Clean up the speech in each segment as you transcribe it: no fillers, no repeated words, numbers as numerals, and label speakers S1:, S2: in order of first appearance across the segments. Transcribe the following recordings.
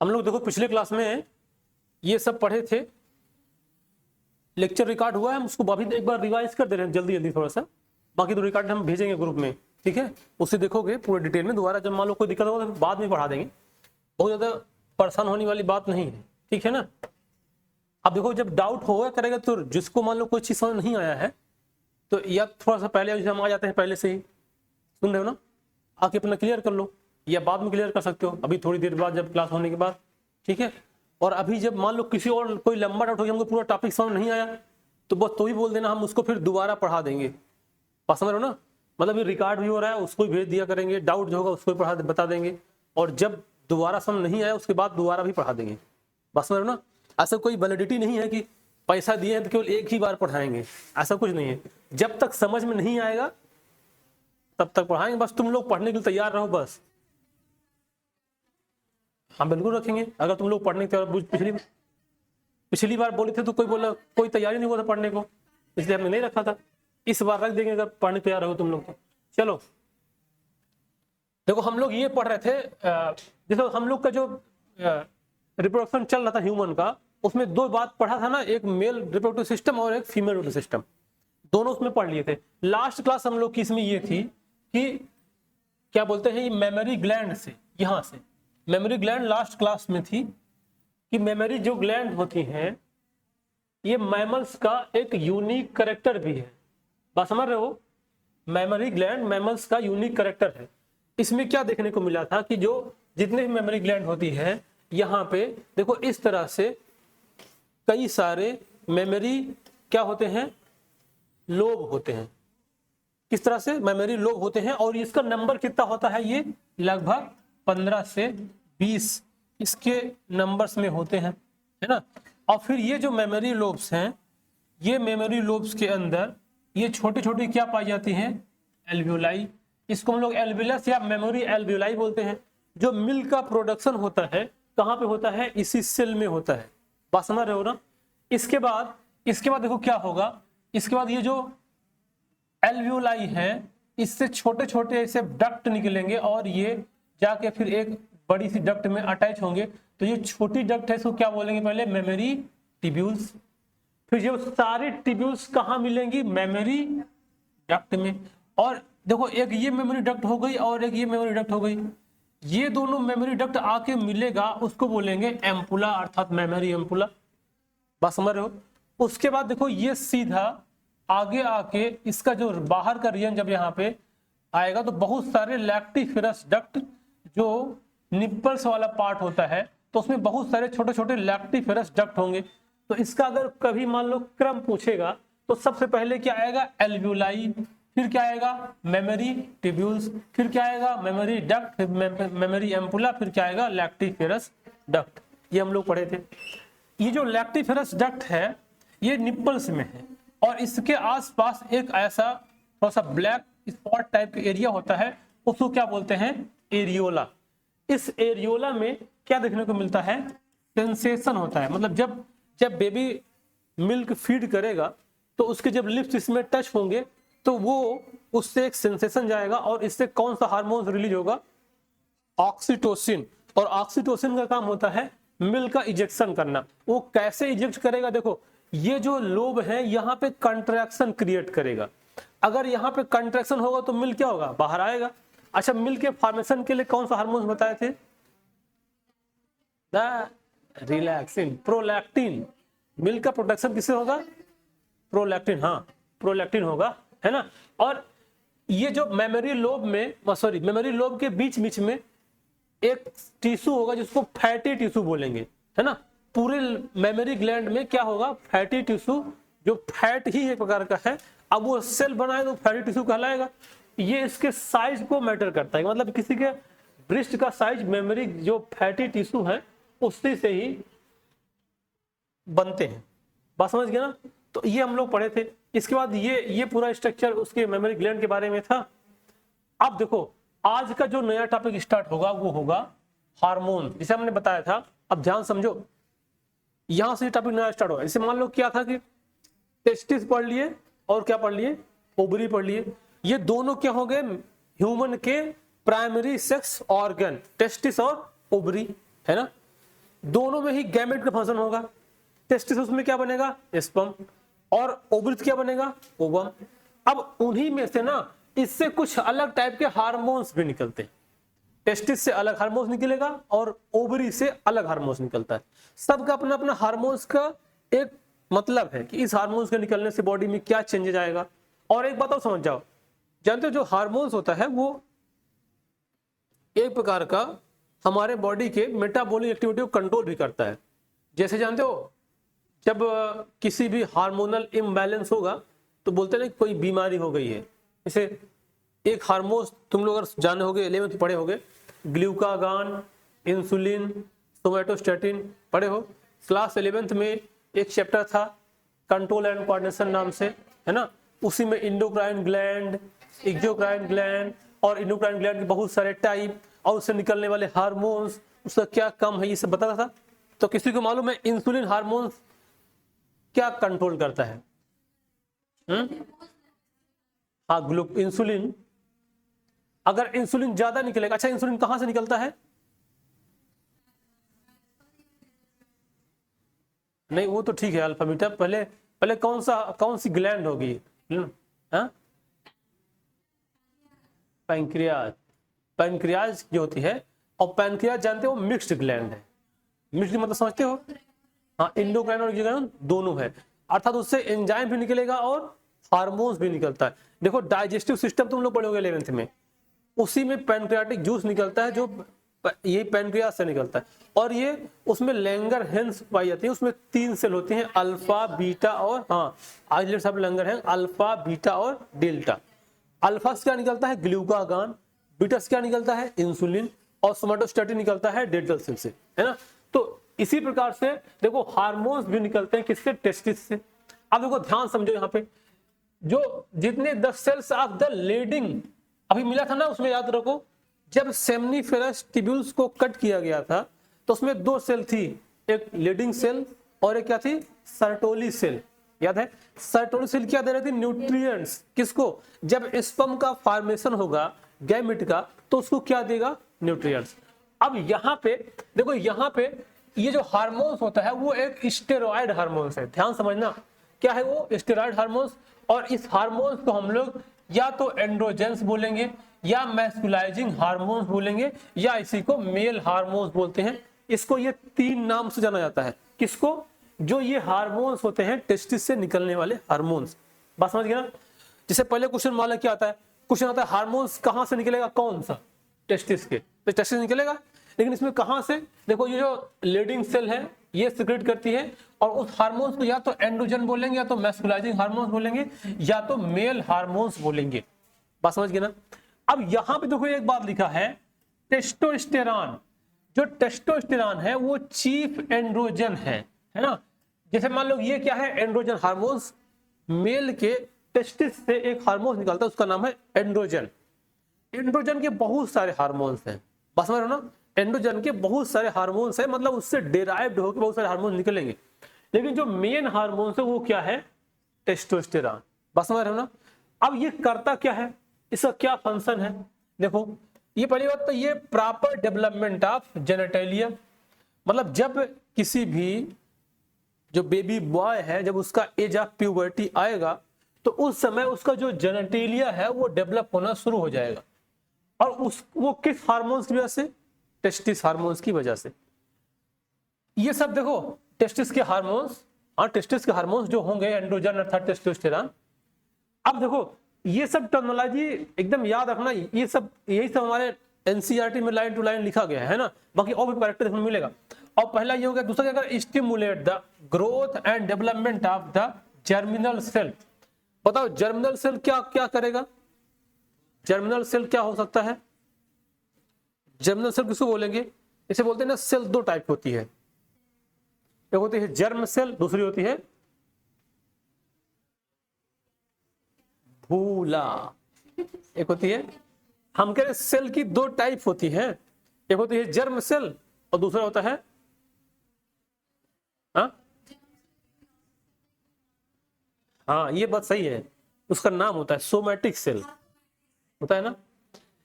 S1: हम लोग देखो पिछले क्लास में ये सब पढ़े थे, लेक्चर रिकॉर्ड हुआ है, हम उसको अभी एक बार रिवाइज कर दे रहे हैं जल्दी जल्दी थोड़ा सा। बाकी तो रिकॉर्ड हम भेजेंगे ग्रुप में, ठीक है, उससे देखोगे पूरे डिटेल में। दोबारा जब मान लो कोई दिक्कत होगा तो बाद में पढ़ा देंगे, बहुत ज़्यादा परेशान होने वाली बात नहीं है, ठीक है ना। अब देखो जब डाउट होगा करेगा तो जिसको मान लो कोई चीज़ समझ नहीं आया है तो या थोड़ा सा पहले जैसे हम आ जाते हैं पहले से ही, सुन रहे हो ना, आके अपना क्लियर कर लो, या बाद में क्लियर कर सकते हो अभी थोड़ी देर बाद जब क्लास होने के बाद, ठीक है। और अभी जब मान लो किसी और कोई लंबा डाउट हो गया, हमको पूरा टॉपिक समझ नहीं आया तो बस तो ही बोल देना, हम उसको फिर दोबारा पढ़ा देंगे। बात समझ रहे हो ना, मतलब ये रिकॉर्ड भी हो रहा है, उसको भी भेज दिया करेंगे, डाउट जो होगा उसको भी पढ़ा बता देंगे, और जब दोबारा समझ नहीं आया उसके बाद दोबारा भी पढ़ा देंगे। बात समझ रहे हो ना, ऐसा कोई वैलिडिटी नहीं है कि पैसा दिए हैं तो केवल एक ही बार पढ़ाएंगे, ऐसा कुछ नहीं है। जब तक समझ में नहीं आएगा तब तक पढ़ाएंगे, बस तुम लोग पढ़ने के लिए तैयार रहो बस। हम बिल्कुल रखेंगे, अगर तुम लोग पढ़ने के तैयार, पिछली बार बोले थे तो कोई बोला कोई तैयारी नहीं हुआ था पढ़ने को, इसलिए हमने नहीं रखा था। इस बार रख देंगे अगर पढ़ने तैयार हो तुम लोग तो। चलो देखो हम लोग ये पढ़ रहे थे, जैसे हम लोग का जो रिप्रोडक्शन चल रहा था ह्यूमन का, उसमें दो बात पढ़ा था ना, एक मेल रिप्रोडक्टिव सिस्टम और एक फीमेल रिप्रोडक्टिव सिस्टम, दोनों उसमें पढ़ लिए थे। लास्ट क्लास हम लोग की इसमें ये थी कि क्या बोलते हैं, ये मेमोरी ग्लैंड से, यहाँ से मेमोरी ग्लैंड लास्ट क्लास में थी कि मेमोरी जो ग्लैंड होती हैं ये मैमल्स का एक यूनिक कैरेक्टर भी है। बात समझ रहे हो, मेमोरी ग्लैंड मैमल्स का यूनिक कैरेक्टर है। इसमें क्या देखने को मिला था कि जो जितने भी मेमोरी ग्लैंड होती है यहाँ पे देखो इस तरह से कई सारे मेमोरी क्या होते हैं, लोब होते हैं। किस तरह से मेमोरी लोब होते हैं, और इसका नंबर कितना होता है, ये लगभग 15 से 20 इसके नंबर्स में होते हैं, है ना। और फिर ये जो मेमोरी लोब्स हैं, ये मेमोरी लोब्स के अंदर ये छोटी छोटी क्या पाई जाती हैं, एल्वियोलाई। इसको हम लोग एल्वियोलस या मेमोरी एल्वियोलाई बोलते हैं। जो मिल्क का प्रोडक्शन होता है कहाँ पे होता है, इसी सेल में होता है। बात समझ रहे हो ना। इसके बाद देखो क्या होगा, इसके बाद ये जो एल्वियोलाई है इससे छोटे छोटे ऐसे डक्ट निकलेंगे और ये जाके फिर एक बड़ी सी डक्ट में अटैच होंगे। तो ये छोटी डक्ट है इसको क्या बोलेंगे, पहले मेमोरी ट्यूब्यूल्स। फिर ये सारे ट्यूब्यूल्स कहाँ मिलेंगी, मेमोरी डक्ट में। और देखो एक ये मेमोरी डक्ट हो गई और एक ये मेमोरी डक्ट हो गई, ये दोनों मेमोरी डक्ट आके मिलेगा, उसको बोलेंगे एम्पुला अर्थात मेमोरी एम्पुला। बात समझ रहे हो। उसके बाद देखो ये सीधा आगे आके इसका जो बाहर का रीजन जब यहाँ पे आएगा तो बहुत सारे लैक्टिफेरस डक्ट, जो निप्पल्स वाला पार्ट होता है तो उसमें बहुत सारे छोटे छोटे लैक्टिफेरस डक्ट होंगे। तो इसका अगर कभी मान लो क्रम पूछेगा तो सबसे पहले क्या आएगा, एल्वियोलाई, फिर क्या आएगा, मेमोरी ट्यूब्यूल्स, फिर क्या आएगा, मेमोरी डक्ट, फिर मेमोरी एम्पुला, फिर क्या आएगा, लैक्टिफेरस डक्ट। ये हम लोग पढ़े थे। ये जो लैक्टिफेरस डक्ट है ये निप्पल्स में है और इसके आसपास एक ऐसा थोड़ा सा ब्लैक स्पॉट टाइप का एरिया होता है, उसको क्या बोलते हैं, एरियोला। इस एरियोला में क्या देखने को मिलता है, सेंसेशन होता है। मतलब जब बेबी मिल्क फीड करेगा तो उसके जब लिप्स इसमें टच होंगे तो वो उससे एक सेंसेशन जाएगा और इससे कौन सा हार्मोन रिलीज होगा, ऑक्सीटोसिन। और ऑक्सीटोसिन का काम होता है मिल्क का इजेक्शन करना। वो कैसे इजेक्ट करेगा, देखो ये जो लोब है यहाँ पे कंट्रैक्शन क्रिएट करेगा। अगर यहाँ पे कंट्रैक्शन होगा तो मिल्क क्या होगा, बाहर आएगा। अच्छा, मिल्क के फॉर्मेशन के लिए कौन सा हार्मोन बताए थे, रिलैक्सिन, प्रोलैक्टिन। मिल्क का प्रोडक्शन किससे होगा, प्रोलैक्टिन, हाँ प्रोलैक्टिन होगा, है ना। और ये जो मेमोरी लोब में, सॉरी मेमोरी लोब के बीच बीच में एक टिश्यू होगा जिसको फैटी टिश्यू बोलेंगे, है ना। पूरे मेमोरी ग्लैंड में क्या होगा, फैटी टिश्यू, जो फैट ही एक प्रकार का है। अब वो सेल बनाए तो फैटी टिश्यू कहलाएगा। ये इसके साइज को मैटर करता है, मतलब किसी के ब्रेस्ट का साइज मेमोरी जो फैटी टिश्यू है उससे से ही बनते हैं। बात समझ गया ना। तो ये हम लोग पढ़े थे। इसके बाद ये पूरा स्ट्रक्चर उसके मेमोरी ग्लैंड के बारे में था। अब देखो आज का जो नया टॉपिक स्टार्ट होगा वो होगा हार्मोन, जिसे हमने बताया था। अब ध्यान समझो, यहां से टॉपिक नया स्टार्ट होगा। जैसे मान लो क्या था कि टेस्टिस पढ़ लिए और क्या पढ़ लिए, ओवरी पढ़ लिए। ये दोनों क्या हो गए, ह्यूमन के प्राइमरी सेक्स ऑर्गन, टेस्टिस और ओवरी, है ना। दोनों में ही गैमेट का फंक्शन होगा। टेस्टिस में क्या बनेगा, स्पर्म, और ओवरी क्या बनेगा, ओवम। अब उन्हीं में से ना इससे कुछ अलग टाइप के हार्मोन्स भी निकलते हैं। टेस्टिस से अलग हार्मोन्स निकलेगा और ओवरी से अलग हार्मोन्स निकलता है। सबका अपना अपना हार्मोन्स का एक मतलब है कि इस हार्मोन्स के निकलने से बॉडी में क्या चेंजेस आएगा। और एक बात और समझ जाओ, जानते हो जो हार्मोन्स होता है वो एक प्रकार का हमारे बॉडी के मेटाबॉलिक एक्टिविटी को कंट्रोल भी करता है। जैसे जानते हो जब किसी भी हार्मोनल इम्बैलेंस होगा तो बोलते हैं ना कोई बीमारी हो गई है। जैसे एक हार्मोन तुम लोग अगर जाने होगे 11th पढ़े होगे, ग्लूकागान, इंसुलिन, सोमैटोस्टैटिन पढ़े हो। क्लास 11th में एक चैप्टर था कंट्रोल एंड कोऑर्डिनेशन नाम से, है ना। उसी में इंडोक्राइन ग्लैंड, एक्सोक्राइन ग्लैंड और इंडोक्राइन ग्लैंड के बहुत सारे टाइप और उससे निकलने वाले हार्मोन्स, उसका क्या काम है, ये सब बताता था। तो किसी को मालूम है इंसुलिन हार्मोन्स क्या कंट्रोल करता है? हाँ, इंसुलिन। अगर इंसुलिन ज्यादा निकलेगा, अच्छा इंसुलिन कहां से निकलता है? नहीं वो तो ठीक है अल्फा बीटा, पहले पहले कौन सी ग्लैंड होगी? पैंक्रियाज। पैंक्रियाज जो होती है, और पैंक्रियाज जानते हो मिक्स्ड ग्लैंड है। मिक्स्ड मतलब समझते हो? हाँ, इंडोक्राइन और एक्सोक्राइन दोनों है, अर्थात उससे एंजाइम भी निकलेगा और हार्मोन्स भी निकलता है। देखो डाइजेस्टिव सिस्टम तुम लोग पढ़ोगे 11th में, उसी में पैनक्रियाटिक जूस निकलता है जो ये पैनक्रियाज से निकलता है। और ये उसमें लैंगरहैंस पाई जाती है। उसमें 3 सेल होती हैं, अल्फा बीटा और आइसोलेट सब लैंगरहैंस, अल्फा बीटा और डेल्टा। अल्फा से क्या निकलता है? ग्लूकागान। बीटा से क्या निकलता है? इंसुलिन। और सोमैटोस्टैटिन निकलता है डेल्टा सेल से, है ना। तो इसी प्रकार से देखो हार्मोन्स भी निकलते हैं किससे? टेस्टिस से। अब देखो ध्यान समझो, यहाँ पे जो जितने the cells of the Leydig अभी मिला था ना, उसमें याद रखो जब सेमनीफेरस ट्यूब्यूल्स को कट किया गया था तो उसमें 2 सेल थी, एक लीडिंग सेल और एक क्या थी? Sertoli cell. याद है? सर्टोली सेल क्या दे रही थी? न्यूट्रिएंट्स। किसको? जब स्पर्म का फॉर्मेशन होगा गैमेट का तो उसको क्या देगा? न्यूट्रिएंट्स। अब यहाँ पे देखो, यहाँ पे ये जो हार्मोन्स होता है वो एक स्टेरॉइड हार्मोन्स है। ध्यान समझना, क्या है वो? Steroid hormones. और इस हार्मोन्स को हम लोग या तो एंड्रोजेंस बोलेंगे, या मैस्कुलाइजिंग हार्मोन्स बोलेंगे, या इसी को मेल हार्मोन्स बोलते हैं। इसको ये 3 नाम से जाना जाता है। किसको? जो ये हार्मोन्स होते हैं टेस्टिस से निकलने वाले हार्मोन्स। बात समझ गए ना? जैसे पहले क्वेश्चन वाला क्या आता है? क्वेश्चन आता है हार्मोन्स कहां से निकलेगा? कौन सा? टेस्टिस के। तो टेस्टिस निकलेगा, लेकिन इसमें कहां से? देखो ये जो लीडिंग सेल है ये सिक्रेट करती है, और उस हार्मोन्स को या तो एंड्रोजन बोलेंगे, या तो मैस्कुलाइजिंग हार्मोन्स बोलेंगे, या तो मेल हार्मोन्स बोलेंगे। बात समझ गए ना? अब यहां पे देखो एक बात लिखा है, टेस्टोस्टेरॉन। जो टेस्टोस्टेरॉन है वो चीफ एंड्रोजन है ना। जैसे मान लो ये क्या है? Androgen hormones. मेल के टेस्टिस से एक हार्मोन निकलता है, उसका नाम है एंड्रोजन। एंड्रोजन के बहुत सारे हार्मोन्स हैं। बस समझ रहे हो ना? एंड्रोजन के बहुत सारे हार्मोन्स हैं, मतलब उससे डिराइव्ड होकर बहुत सारे हार्मोन निकलेंगे। लेकिन जो मेन हार्मोन्स है वो क्या है? टेस्टोस्टेरॉन। बस समझ रहे हो ना? अब ये करता क्या है? इसका क्या फंक्शन है? देखो ये पहली बात तो ये प्रॉपर डेवलपमेंट ऑफ जेनेटेलिया, मतलब जब किसी भी जो बेबी बॉय है जब उसका एज ऑफ प्यूबर्टी आएगा तो उस समय उसका जो जेनेटेलिया है वो डेवलप होना शुरू हो जाएगा। और वो किस हार्मोन्स की वजह से? टेस्टिस हार्मोन्स की वजह से। ये सब देखो टेस्टिस के हार्मोन्स, टेस्टिस के हार्मोन्स जो होंगे एंड्रोजन अर्थात टेस्टोस्टेरॉन। अब देखो ये सब टर्मिनोलॉजी एकदम याद रखना, ये सब यही सब हमारे एनसीईआरटी में लाइन टू लाइन लिखा गया है ना। बाकी और भी कैरेक्टर देखने मिलेगा। और पहला ये हो गया। दूसरा क्या कर? Stimulate the growth and development of the germinal cell. बताओ जर्मिनल सेल क्या क्या करेगा? जर्मिनल सेल क्या हो सकता है? जर्मिनल सेल किसको बोलेंगे? इसे बोलते हैं ना, सेल 2 टाइप होती है, एक होती है जर्म सेल, दूसरी होती है भूला। एक होती है, हम कह रहे सेल की 2 टाइप होती है, एक होती है जर्म सेल और दूसरा होता है ये बात सही है, उसका नाम होता है सोमैटिक सेल होता है ना।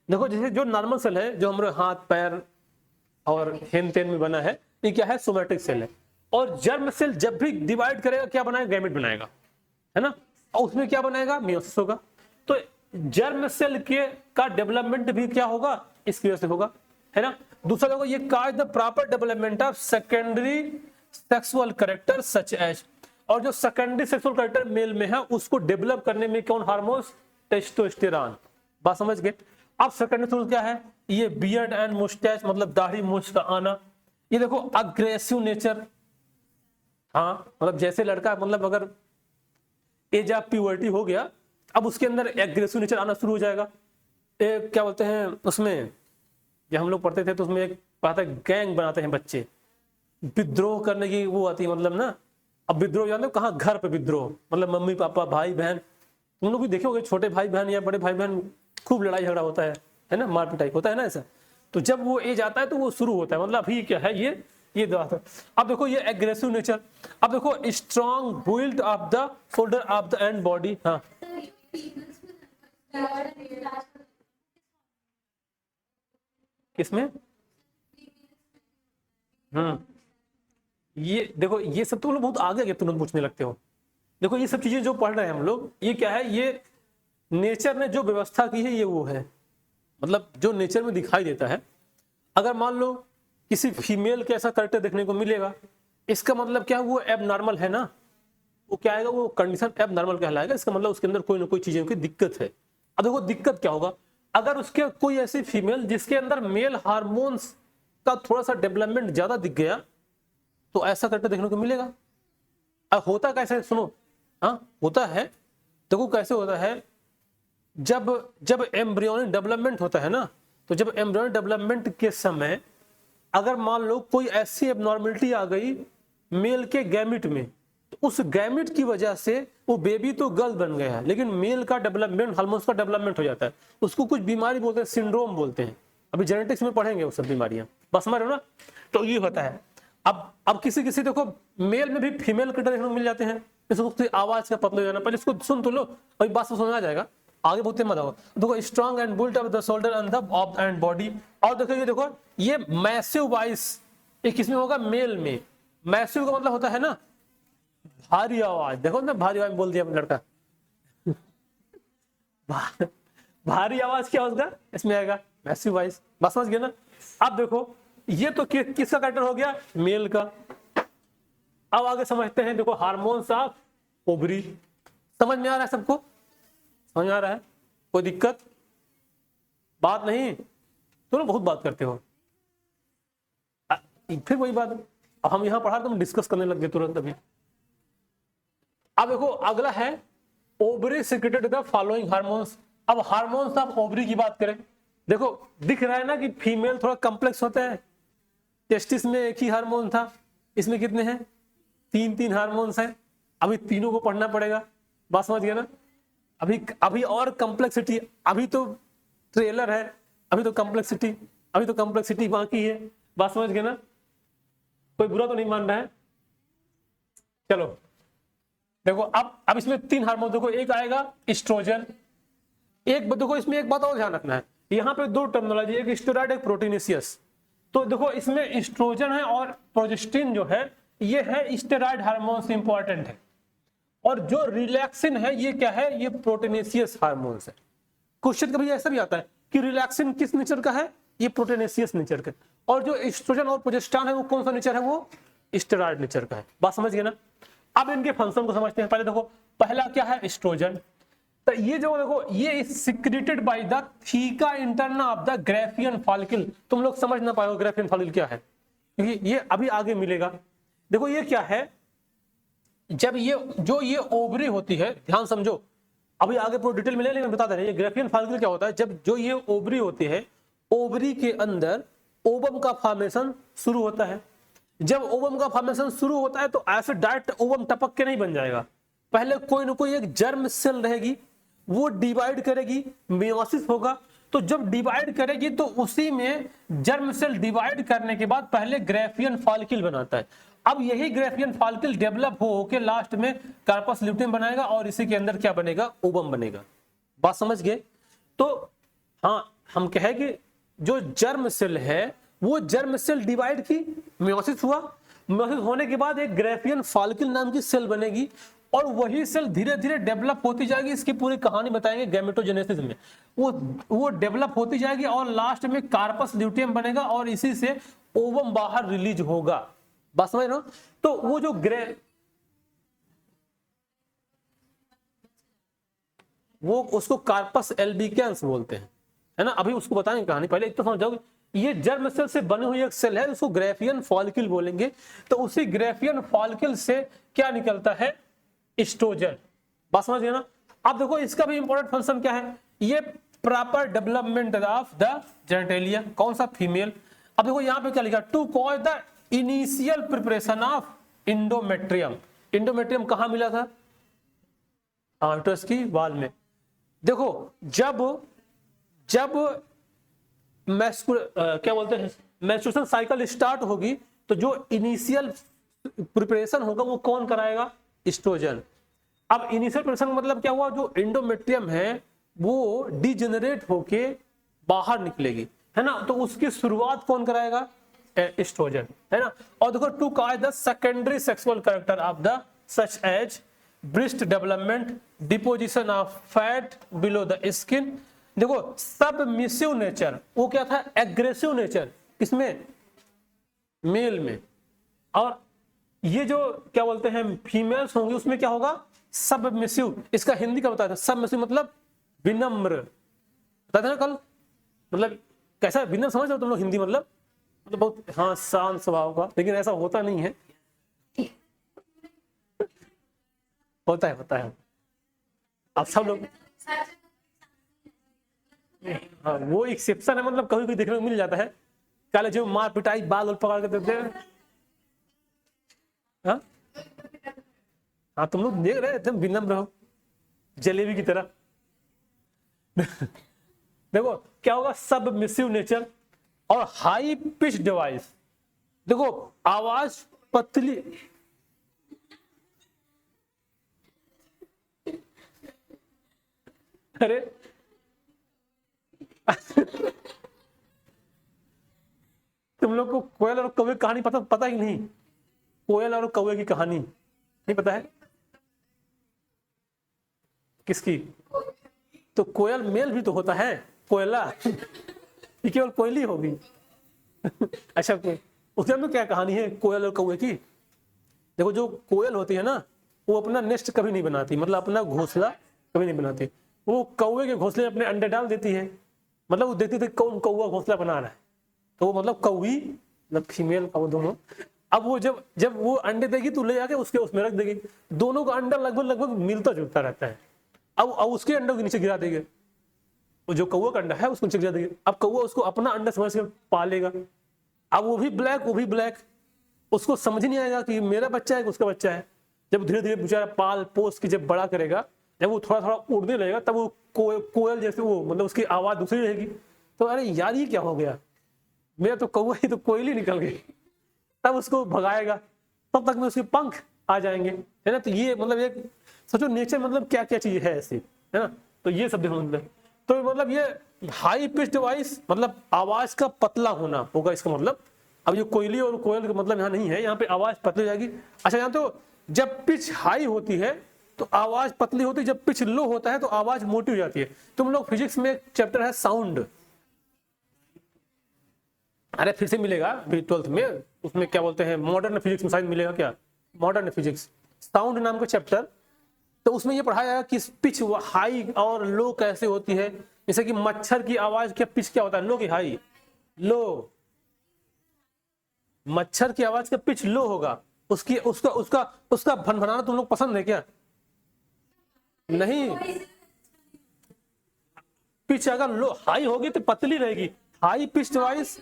S1: देखो जैसे जो नॉर्मल सेल है जो हमारे हाथ पैर और हेन तेन में बना है ये क्या है, सोमैटिक सेल है। और जर्म सेल जब भी डिवाइड करेगा क्या बनाएगा, गैमेट बनाएगा, है ना, और उसमें क्या बनाएगा, मियोसिस होगा। तो जर्म सेल के का डेवलपमेंट भी क्या होगा, इसकी वजह से होगा, है ना। दूसरा देखो, ये cause the proper development of secondary sexual character such as, और जो सेकेंडरी सेक्सुअल कैरेक्टर मेल में है उसको डेवलप करने में कौन हार्मोन्स, टेस्टोस्टेरोन। बात समझ गए। अब सेकेंडरी सेक्सुअल क्या है, ये बियर्ड एंड मुस्टैच, मतलब दाढ़ी मूंछ का आना। ये देखो अग्रेसिव नेचर, हाँ मतलब जैसे लड़का, मतलब अगर एज ऑफ प्यूबर्टी हो गया, अब उसके अंदर एग्रेसिव नेचर आना शुरू हो जाएगा। एक क्या बोलते हैं उसमें, जब हम लोग पढ़ते थे तो उसमें एक पता है गैंग बनाते हैं बच्चे, विद्रोह करने की वो आती है, मतलब ना। अब विद्रोह जानते हो कहाँ, घर पे विद्रोह, मतलब मम्मी पापा भाई बहन, तुम लोग भी देखे होगे छोटे भाई बहन या बड़े भाई बहन खूब लड़ाई झगड़ा होता है ना, मार पिटाई होता है ना ऐसा। तो जब वो एज आता है तो वो शुरू होता है, मतलब अभी क्या है ये बात है। अब देखो ये एग्रेसिव नेचर। अब देखो strong build of the shoulder of the end body, हाँ किसमें, ये देखो ये सब तुम लोग बहुत आगे आगे तुरंत पूछने लगते हो। देखो ये सब चीजें जो पढ़ रहे हैं हम लोग, ये क्या है, ये नेचर ने जो व्यवस्था की है ये वो है, मतलब जो नेचर में दिखाई देता है। अगर मान लो किसी फीमेल के ऐसा कैरेक्टर देखने को मिलेगा, इसका मतलब क्या, वो एबनॉर्मल है ना, वो क्या आएगा, वो कंडीशन एबनॉर्मल कहलाएगा। इसका मतलब उसके अंदर कोई ना कोई चीजों की दिक्कत है। अब देखो दिक्कत क्या होगा, अगर उसके कोई ऐसी फीमेल जिसके अंदर मेल हार्मोन्स का थोड़ा सा डेवलपमेंट ज्यादा दिख गया, तो ऐसा कैरेक्टर देखने को मिलेगा। अब होता कैसे, सुनो, हाँ होता है, देखो कैसे होता है, जब एम्ब्रियोनिक डेवलपमेंट होता है ना, तो जब एम्ब्रियोनिक डेवलपमेंट के समय अगर मान लो कोई ऐसी एबनॉर्मलिटी आ गई मेल के गैमिट में, तो उस गैमिट की वजह से वो बेबी तो गर्ल बन गया है, लेकिन मेल का डेवलपमेंट, हार्मोन्स का डेवलपमेंट हो जाता है, उसको कुछ बीमारी बोलते हैं, सिंड्रोम बोलते हैं। अभी जेनेटिक्स में पढ़ेंगे वो सब बीमारियां, बस समझ रहे हो ना। तो ये होता है। अब किसी किसी देखो मेल में भी फीमेल कैरेक्टर देखने को मिल जाते हैं, इसको आवाज का पतला हो जाना, पहले इसको सुन तो लो, अभी बात समझ आ जाएगा, आगे बहुत मत आओ। देखो strong and built of the shoulder and the of and body. और देखो ये देखो ये मैसिव वॉइस, ये किसमें होगा, मेल में। मैसिव का मतलब होता है ना भारी आवाज, देखो ना भारी आवाज बोल दिया लड़का भारी आवाज क्या होगा, इसमें आएगा मैसिव वॉइस, बस समझ गए ना। अब देखो ये तो किसका कैरेक्टर हो गया, मेल का। अब आगे समझते हैं, देखो हार्मोन्स ऑफ ओवरी, समझ में आ रहा है सबको, समझ में आ रहा है, कोई दिक्कत बात नहीं, तुम बहुत बात करते हो। फिर वही बात, अब हम यहां पढ़ा तुम डिस्कस करने लग गए तुरंत अभी। अब देखो अगला है ovary secreted the following hormones. अब हार्मोन्स ऑफ ओवरी की बात करें, देखो दिख रहा है ना कि फीमेल थोड़ा कॉम्प्लेक्स होता है, टेस्टिस में एक ही हार्मोन था, इसमें कितने हैं, तीन हार्मोन्स हैं। अभी तीनों को पढ़ना पड़ेगा, बात समझ गया ना। अभी और कॉम्प्लेक्सिटी, अभी तो ट्रेलर है, अभी तो कॉम्प्लेक्सिटी बाकी है, बात समझ गए ना। कोई बुरा तो नहीं मान रहा है, चलो देखो अब इसमें तीन हार्मोन, देखो एक आएगा एस्ट्रोजन, एक देखो इसमें एक बात और ध्यान रखना है, यहाँ पे दो टर्मिनोलॉजी, एक स्टेरॉइड एक प्रोटीनेशियस। तो देखो इसमें एस्ट्रोजन है और प्रोजेस्टिन जो है ये है स्टेरॉइड हार्मोन्स, इंपॉर्टेंट है। और जो रिलैक्सिन है ये क्या है, ये प्रोटीनेशियस हार्मोन्स है। क्वेश्चन कभी ऐसा भी आता है कि रिलैक्सिन किस नेचर का है, ये प्रोटीनेशियस नेचर का। और जो एस्ट्रोजन और प्रोजेस्टेरॉन है वो कौन सा नेचर है, वो स्टेरॉइड नेचर का है, बात समझ गए ना। अब इनके फंक्शन को समझते हैं। पहले देखो पहला क्या है, एस्ट्रोजन। तो ये जो देखो ये secreted by the theca interna of the Graafian follicle. तुम लोग समझ ना पाओ ग्राफियन फॉलिकल क्या है, क्योंकि ये अभी आगे मिलेगा। देखो ये क्या है, जब ये ओवरी होती है, ध्यान समझो, अभी आगे पूरा डिटेल मिलेगा लेकिन बता दे रहे हैं, ये ग्राफियन फॉलिकल क्या होता है, जब जो ये ओवरी होती है, ओवरी के अंदर ओवम का फॉर्मेशन शुरू होता है। जब ओवम का फॉर्मेशन शुरू होता है तो ऐसे डायरेक्ट ओवम टपक के नहीं बन जाएगा, पहले कोई ना कोई एक जर्म सेल रहेगी, वो डिवाइड करेगी, मेयोसिस होगा। तो जब डिवाइड करेगी तो उसी में जर्म सेल डिवाइड करने के बाद पहले ग्राफियन फॉलिकल बनाता है। अब यही ग्राफियन फॉलिकल डेवलप हो के लास्ट में कार्पस ल्यूटेम बनाएगा और इसी के अंदर क्या बनेगा, ओवम बनेगा, बात समझ गए। तो हाँ हम कहे कि जो जर्म सेल है वो जर्म सेल डिवाइड की, मियोसिस हुआ, मियोसिस होने के बाद एक ग्रेफियन फॉलिकल नाम की सेल बनेगी और वही सेल धीरे धीरे डेवलप होती जाएगी। इसकी पूरी कहानी बताएंगे गैमेटोजेनेसिस में। वो डेवलप होती जाएगी और लास्ट में कार्पस ल्यूटियम बनेगा और इसी से ओवम बाहर रिलीज होगा। बात समझ रहे हो? तो वो जो वो उसको कार्पस एल्बिकेंस बोलते हैं, है ना। अभी उसको बताएंगे कहानी, पहले इतना समझ जाओगे। ये जर्म सेल से बनी हुई एक सेल है, उसको ग्रेफियन फॉलिकल बोलेंगे। तो उसी ग्रेफियन फॉलिकल से क्या निकलता है? एस्ट्रोजन। बात समझ गए ना। अब देखो इसका भी इंपॉर्टेंट फंक्शन क्या है, ये proper development of the genitalia. कौन सा? फीमेल। अब देखो यहाँ पे क्या लिखा, to cause the initial preparation of endometrium. Endometrium कहाँ मिला था? यूट्रस की वाल में। देखो जब क्या बोलते हैं, मेंस्ट्रुएशन साइकिल स्टार्ट होगी तो जो इनिशियल प्रिपरेशन होगा वो कौन कराएगा? एस्ट्रोजन। अब इनिशियल प्रिपरेशन मतलब क्या हुआ, जो इंडोमेट्रियम है वो डिजेनरेट होके बाहर निकलेगी, है ना। तो उसकी शुरुआत कौन कराएगा? एस्ट्रोजन, है ना। और देखो to cause the secondary sexual character of the such as breast development, deposition of fat below the skin. देखो सबमिसिव नेचर, वो क्या था? एग्रेसिव नेचर, किसमें? मेल में। और ये जो क्या बोलते हैं फीमेल्स होंगी उसमें क्या होगा? सबमिसिव। इसका हिंदी का बताया था, सबमिसिव मतलब विनम्र, बताते ना कल। मतलब कैसा विनम्र समझ रहे हो तुम लोग? हिंदी मतलब बहुत हाँ शांत स्वभाव का, लेकिन ऐसा होता नहीं है। होता है। आप सब लोग हाँ, वो एक्सेप्शन है, मतलब कभी कभी देखने को मिल जाता है। कल जो मार पिटाई बाल पकड़ के देते हैं, हाँ तुम लोग देख रहे एकदम विनम्र हो जलेबी की तरह। देखो क्या होगा? सबमिसिव नेचर और हाई पिच डिवाइस। देखो आवाज पतली, अरे तुम लोग को कोयल और कौवे की कहानी पता ही नहीं? कोयल और कौवे की कहानी नहीं पता है? किसकी? तो कोयल मेल भी तो होता है, कोयला। ये केवल कोयली होगी। अच्छा उसके अंदर क्या कहानी है कोयल और कौवे की? देखो जो कोयल होती है ना वो अपना नेस्ट कभी नहीं बनाती, मतलब अपना घोंसला कभी नहीं बनाती। वो कौवे के घोंसले में अपने अंडे डाल देती है, मतलब वो देखती थी कौन कौवा घोंसला बना रहा है, तो वो मतलब कौवी मतलब फीमेल कौवा दोनों। अब वो जब वो अंडे देगी तो ले आके उसके उसमें रख देगी, दोनों का अंडा लगभग मिलता जुलता रहता है। अब उसके अंडों के नीचे गिरा देंगे, वो जो कौवा का अंडा है उसको नीचे गिरा देंगे। अब कौवा उसको अपना अंडा समझ के पालेगा। अब वो भी ब्लैक, उसको समझ नहीं आएगा कि मेरा बच्चा है कि उसका बच्चा है। जब धीरे धीरे बेचारा पाल पोस के जब बड़ा करेगा, जब वो थोड़ा थोड़ा उड़ने लगेगा, तब वो कोयल जैसे वो मतलब उसकी आवाज दूसरी रहेगी। तो अरे यार ये क्या हो गया, मेरा तो कौवा ही तो कोयली निकल गई। तब उसको भगाएगा, तब तक में उसके पंख आ जाएंगे, है ना। तो ये मतलब एक सोचो नेचर मतलब क्या क्या चीज है ऐसी, है ना। तो ये सब देखो मतलब, तो मतलब ये हाई पिच डिवाइस मतलब आवाज का पतला होना होगा इसका मतलब। अब ये कोयली और कोयल का मतलब यहाँ नहीं है, यहाँ पे आवाज पतली हो जाएगी। अच्छा यहाँ तो जब पिच हाई होती है तो आवाज पतली होती है, जब पिच लो होता है तो आवाज मोटी हो जाती है। तुम लोग फिजिक्स में एक चैप्टर है साउंड, अरे फिर से मिलेगा अभी 12th में, उसमें क्या बोलते हैं मॉडर्न फिजिक्स में शायद मिलेगा, क्या मॉडर्न फिजिक्स साउंड नाम का चैप्टर। तो उसमें ये पढ़ाया है कि पिच हाई और लो कैसे होती है। जैसे कि मच्छर की आवाज क्या पिच क्या होता है, लो की हाई? लो। मच्छर की आवाज का पिच लो होगा, उसकी उसका उसका उसका भनभनाना तुम लोग पसंद है क्या? नहीं, पिच अगर लो हाई होगी तो पतली रहेगी। हाई पिच डिवाइस,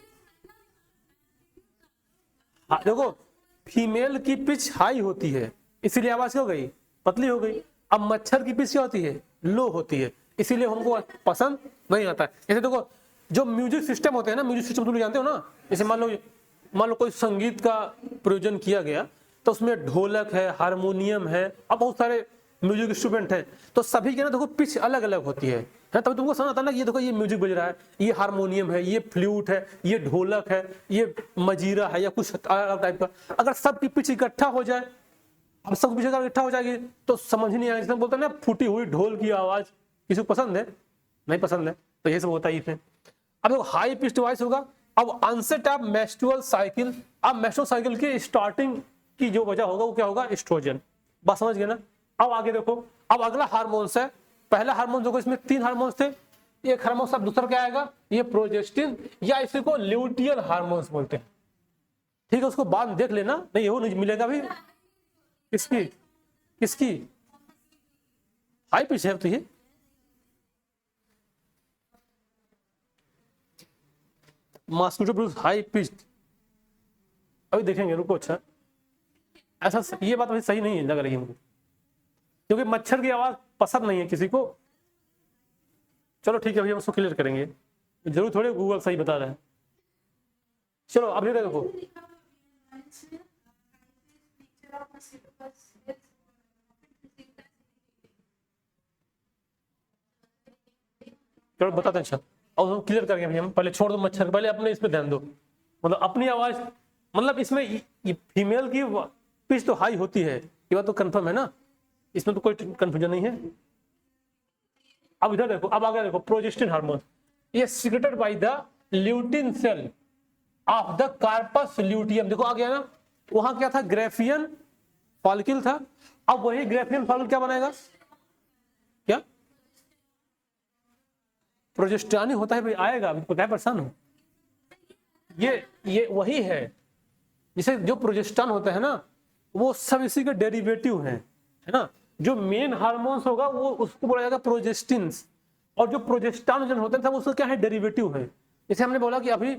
S1: देखो फीमेल की पिच हाई होती है इसीलिए आवाज क्या हो गई? पतली हो गई। अब मच्छर की पिच क्या होती है? लो होती है, इसीलिए हमको पसंद नहीं आता है। जैसे देखो जो म्यूजिक सिस्टम होते हैं ना, म्यूजिक सिस्टम तुम जानते हो ना, जैसे मान लो कोई संगीत का प्रयोजन किया गया तो उसमें ढोलक है, हारमोनियम है, अब बहुत सारे म्यूजिक इंस्ट्रूमेंट है, तो सभी के ना देखो पिच अलग अलग होती है, तभी तुमको समझ आता ना, ये देखो ये म्यूजिक बज रहा है, ये हारमोनियम है, ये फ्लूट है, ये ढोलक है, ये मजीरा है, या कुछ अलग टाइप का। अगर सबकी पिच इकट्ठा हो जाए, अब सब पिच इकट्ठा हो जाएगी तो समझ नहीं आएगा। जैसे बोलते हैं ना फूटी हुई ढोल की आवाज, किसी को पसंद है? नहीं पसंद है, तो ये सब होता है इसमें। अब देखो हाई पिच डिवाइस होगा। अब अनसेट ऑफ मेंस्ट्रुअल साइकिल, अब मेंस्ट्रुअल साइकिल की स्टार्टिंग की जो वजह होगा वो क्या होगा? एस्ट्रोजन। बात समझ गए ना? अब आगे देखो, अब अगला हार्मोन्स है। पहला हार्मोन देखो, इसमें 3 हार्मोन्स थे, एक हार्मोन सब दूसरा क्या आएगा? ये प्रोजेस्टिन, या इसी को ल्यूटियल हार्मोन्स बोलते हैं। ठीक है, उसको बाद में देख लेना, नहीं वो नहीं मिलेगा भी। किसकी किसकी हाई पिच है? तो ये मॉस्किटो ब्लूज हाई पिच, अभी देखेंगे, रुको। अच्छा, ऐसा ये बात अभी सही नहीं है लग रही है मुझे, क्योंकि मच्छर की आवाज पसंद नहीं है किसी को। चलो ठीक है, अभी हम उसको क्लियर करेंगे, जरूर थोड़े गूगल सही बता रहे हैं। चलो अभी देखो, चलो बताते हैं। अच्छा, और हम क्लियर करेंगे भाई, हम पहले छोड़ दो मच्छर, पहले अपने इस पे ध्यान दो, मतलब अपनी आवाज, मतलब इसमें ये फीमेल की पिच तो हाई होती है, ये बात तो कंफर्म है ना, इसमें तो कोई कंफ्यूजन नहीं है। अब इधर देखो, अब आगे देखो, प्रोजेस्टिन हार्मोन, ये secreted by the lutein cell of the corpus luteum. देखो आ गया ना, वहां क्या था? ग्रेफियन फॉलिकल था। अब वही ग्रेफियन फॉलिकल क्या बनाएगा? क्या प्रोजेस्टेरॉन ही होता है भाई, आएगा, अभी तो क्या परेशान हो। ये वही है, जिसे जो प्रोजेस्टेरॉन होता है ना, वो सब इसी के डेरिवेटिव हैं, है ना। जो मेन हार्मोन्स होगा वो उसको बोला जाएगा प्रोजेस्टिन्स, और जो प्रोजेस्टेरॉन होते हैं उसको क्या है? डेरिवेटिव है। जैसे हमने बोला कि अभी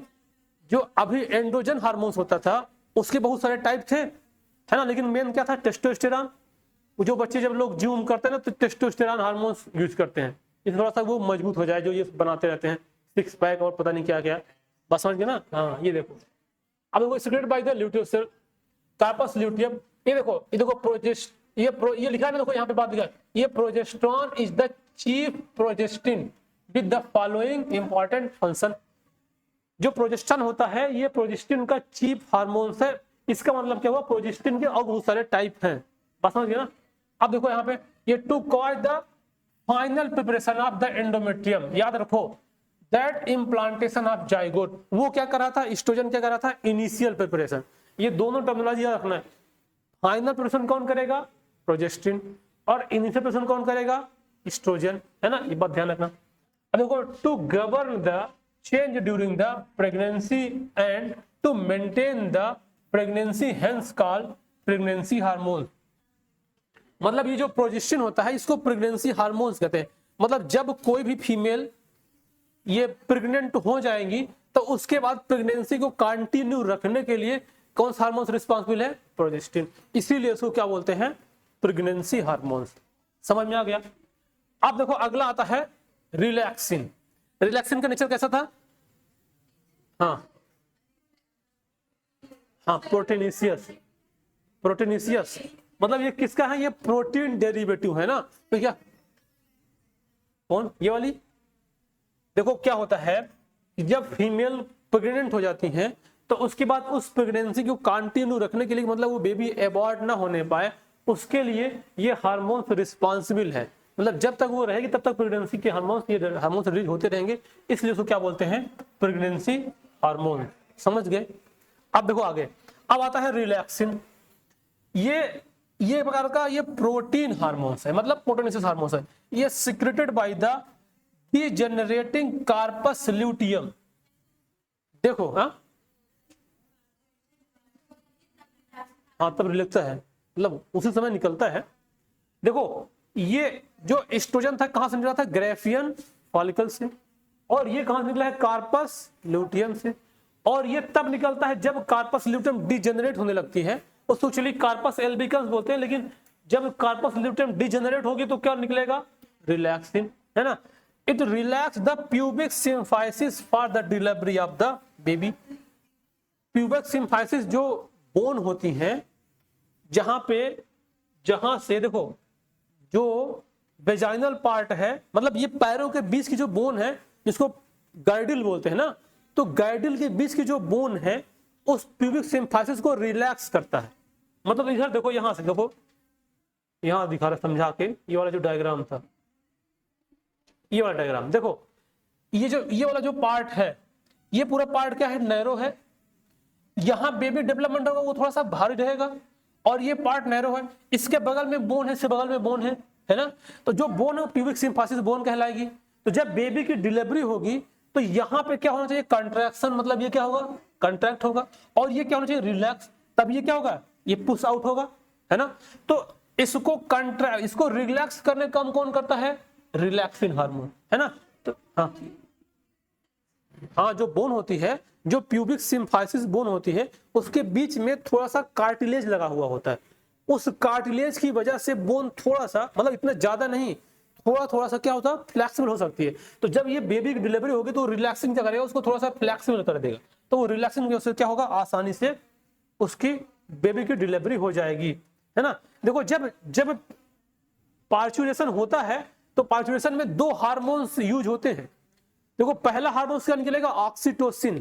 S1: एंड्रोजन हार्मोन्स होता था, उसके बहुत सारे टाइप थे, है ना, लेकिन मेन क्या था? टेस्टोस्टेरॉन। जो बच्चे जब लोग जिम करते हैं ना, तो टेस्टोस्टेरॉन हार्मोन्स यूज करते हैं, इस थोड़ा सा वो मजबूत हो जाए, जो ये बनाते रहते हैं 6 पैक और पता नहीं क्या क्या। बस समझ गए ना? हाँ, ये देखो, अब देखो secreted by the luteum cell corpus luteum. ये देखो प्रोजेस्ट, ये लिखा है ना, देखो यहाँ पे बात लिखा है, ये progesterone is the chief progestin with the following important function. जो प्रोजेस्टेरॉन होता है, ये प्रोजेस्टिन का चीफ हार्मोन्स है। इसका मतलब क्या हुआ? प्रोजेस्टिन के और बहुत सारे टाइप हैं। बात समझ गए ना? अब देखो यहाँ पे, ये to cause the final preparation of the endometrium, याद रखो, दैट इम्प्लांटेशन ऑफ जाइगोट। वो क्या कर रहा था? एस्ट्रोजन क्या कर रहा था? Initial preparation. ये दोनों टर्मिनोलॉजी याद रखना है। फाइनल प्रिपरेशन कौन करेगा? प्रोजेस्टिन। और इनिशियल प्रिपरेशन कौन करेगा? एस्ट्रोजन, है ना, ये बात ध्यान रखना। अब देखो, to govern the change during the pregnancy and to maintain the pregnancy, hence called pregnancy hormone. मतलब ये जो प्रोजेस्टिन होता है, इसको प्रेगनेंसी हार्मोन्स कहते हैं। मतलब जब कोई भी फीमेल ये प्रेग्नेंट हो जाएंगी, तो उसके बाद प्रेगनेंसी को कंटिन्यू रखने के लिए कौन सा हार्मोन रिस्पॉन्सिबल है? प्रोजेस्टिन। इसीलिए इसको क्या बोलते हैं? Pregnancy hormones. समझ में आ गया? अब देखो अगला आता है रिलैक्सिन। रिलैक्सिन का नेचर कैसा था? हाँ, प्रोटीनिशियस। मतलब ये किसका है? ये प्रोटीन डेरिवेटिव है ना। तो क्या कौन? ये वाली। देखो क्या होता है, जब फीमेल प्रेग्नेंट हो जाती हैं, तो उसके बाद उस प्रेगनेंसी को कंटिन्यू रखने के लिए, मतलब वो बेबी एबॉर्ट ना होने पाए, उसके लिए ये हार्मोन्स रिस्पॉन्सिबल है। मतलब जब तक वो रहेगी तब तक प्रेगनेंसी के हार्मोन्स रिलीज होते रहेंगे, इसलिए उसको क्या बोलते हैं? Pregnancy hormone. समझ गए? अब देखो आगे, अब आता है रिलैक्सिन। ये प्रकार का ये प्रोटीन हार्मोन्स है, मतलब प्रोटीनिशियस हार्मोन्स है। ये secreted by the degenerating corpus luteum. देखो, तब रिलैक्स है, मतलब उसी समय निकलता है। देखो, ये जो एस्ट्रोजन था कहां से निकला था? ग्रेफियन फॉलिकल से। और ये कहां से निकला है? कार्पस ल्यूटियम से। और ये तब निकलता है जब कार्पस ल्यूटियम डिजेनरेट होने लगती है, उसको एक्चुअली कार्पस एल्बिकन्स बोलते हैं, लेकिन जब कार्पस ल्यूटियम डिजेनरेट होगी तो क्या निकलेगा? रिलैक्सिन, है ना। It relax the pubic symphysis for the delivery of the baby. Pubic symphysis जो बोन होती हैं, जहां से देखो जो वेजाइनल पार्ट है, मतलब ये पैरों के बीच की जो बोन है जिसको गाइडिल बोलते हैं ना, तो गाइडिल के बीच की जो बोन है उस प्यूबिक सिम्फाइसिस को रिलैक्स करता है। मतलब इधर देखो, यहां से देखो, यहां दिखा रहा समझा के, ये वाला जो डायग्राम था, ये वाला डायग्राम देखो, ये वाला जो पार्ट है, ये पूरा पार्ट क्या है, नैरो है। यहां बेबी डेवलपमेंट होगा वो थोड़ा सा भारी रहेगा, और ये पार्ट नैरो है। इसके बगल में बोन है, इसके बगल में बोन है ना। तो जो बोन है प्यूबिक सिम्फाइसिस बोन कहलाएगी। तो जब बेबी की डिलीवरी होगी तो यहाँ पे क्या होना चाहिए, कंट्रैक्शन, मतलब ये क्या होगा, कंट्रैक्ट होगा। और ये क्या होना चाहिए, रिलैक्स, तब ये क्या होगा, ये पुश आउट होगा, है ना। तो इसको रिलैक्स करने काम कौन करता है, रिलैक्सिन हार्मोन, है ना। तो हाँ, जो बोन होती है, जो प्यूबिक सिम्फाइसिस बोन होती है, उसके बीच में थोड़ा सा कार्टिलेज लगा हुआ होता है। उस कार्टिलेज की वजह से बोन थोड़ा सा, मतलब इतना ज्यादा नहीं, थोड़ा सा क्या होता है, फ्लेक्सिबल हो सकती है। तो जब ये बेबी की डिलीवरी होगी तो रिलैक्सिंग क्या करेगा, उसको थोड़ा सा फ्लेक्सिबल कर देगा। तो वो रिलैक्सिंग की वजह से क्या होगा, आसानी से उसकी बेबी की डिलीवरी हो जाएगी, है ना। देखो, जब पार्चुरेशन होता है तो पार्चुरेशन में 2 हार्मोन्स यूज होते हैं। देखो, पहला हार्मोन क्या निकलेगा, ऑक्सीटोसिन,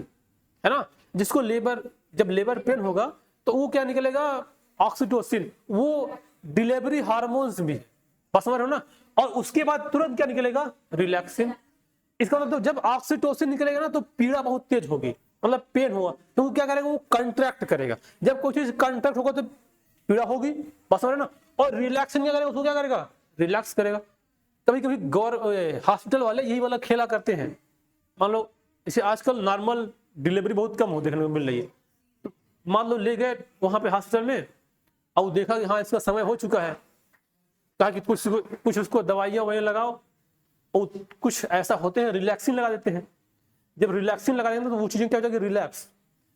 S1: है ना, जिसको जब लेबर पेन होगा तो वो क्या निकलेगा, ऑक्सीटोसिन, वो डिलीवरी हार्मोन्स भी, बस समझ रहे हो ना। और उसके बाद तुरंत क्या निकलेगा, रिलैक्सिन। इसका मतलब जब ऑक्सीटोसिन निकलेगा ना तो पीड़ा बहुत तेज होगी, मतलब पेन होगा, तो वो क्या करेगा, वो कंट्रैक्ट करेगा। जब कोई चीज कंट्रैक्ट होगा तो पीड़ा होगी, बस समझ रहे ना। और रिलैक्सिन क्या करेगा, उसको क्या करेगा, रिलैक्स करेगा। कभी कभी हॉस्पिटल वाले यही वाला खेला करते हैं। मान लो इसे आजकल नॉर्मल डिलीवरी बहुत कम हो देखने को मिल रही है। तो मान लो ले गए वहां पे हॉस्पिटल में, और देखा कि हाँ इसका समय हो चुका है, कहा कि कुछ उसको दवाइयां वही लगाओ, और कुछ ऐसा होते हैं रिलैक्सिन लगा देते हैं। जब रिलैक्सिन लगा देंगे तो वो चीजें क्या हो जाएगी, रिलैक्स,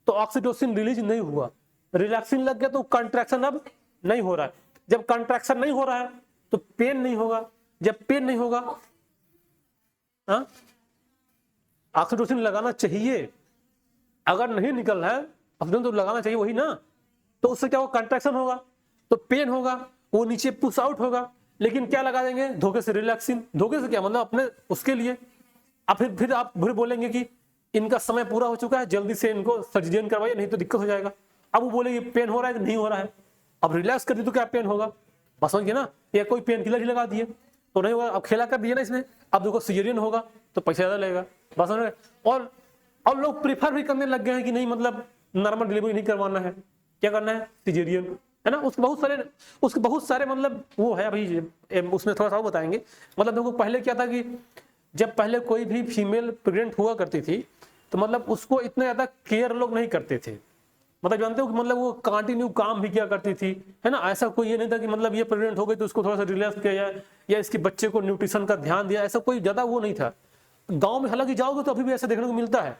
S1: तो ऑक्सीटोसिन रिलीज नहीं हुआ, रिलैक्सिन लग गया तो कंट्रैक्शन अब नहीं हो रहा है। जब कंट्रैक्शन नहीं हो रहा है तो पेन नहीं होगा, जब पेन नहीं होगा, हाँ, ऑक्सीटोसिन लगाना चाहिए। अगर नहीं निकल रहा है ऑक्सीटोसिन तो लगाना चाहिए वही ना। तो उससे क्या होगा, कंट्रैक्शन होगा तो पेन होगा, वो नीचे पुश आउट होगा। लेकिन क्या लगा देंगे, धोखे से रिलैक्सिन। धोखे से क्या मतलब, अपने उसके लिए। अब फिर आप बोलेंगे कि इनका समय पूरा हो चुका है, जल्दी से इनको सर्जरी करवाइए नहीं तो दिक्कत हो जाएगा। अब वो बोलेंगे पेन हो रहा है कि नहीं हो रहा है, अब रिलैक्स कर दी तो क्या पेन होगा, बस समझिए ना। या कोई पेन किलर ही लगा दिए तो नहीं होगा, अब खेला कर दिया ना इसने, अब देखो सिजेरियन होगा तो पैसा ज्यादा लगेगा, बस समझ रहे। और लोग प्रीफर भी करने लग गए हैं कि नहीं, मतलब नॉर्मल डिलीवरी नहीं करवाना है, क्या करना है, सिजेरियन, है ना। उसके बहुत सारे मतलब वो है, अभी उसमें थोड़ा सा बताएंगे। मतलब देखो, पहले क्या था कि जब पहले कोई भी फीमेल प्रेग्नेंट हुआ करती थी तो मतलब उसको इतना ज्यादा केयर लोग नहीं करते थे। मतलब जानते हो कि मतलब वो कंटिन्यू काम भी किया करती थी, है ना। ऐसा कोई ये नहीं था कि मतलब ये प्रेग्नेंट हो गई तो उसको थोड़ा सा रिलैक्स किया जाए, या इसके बच्चे को न्यूट्रिशन का ध्यान दिया, ऐसा कोई ज्यादा वो नहीं था। गांव में हालांकि जाओगे तो अभी भी ऐसा देखने को मिलता है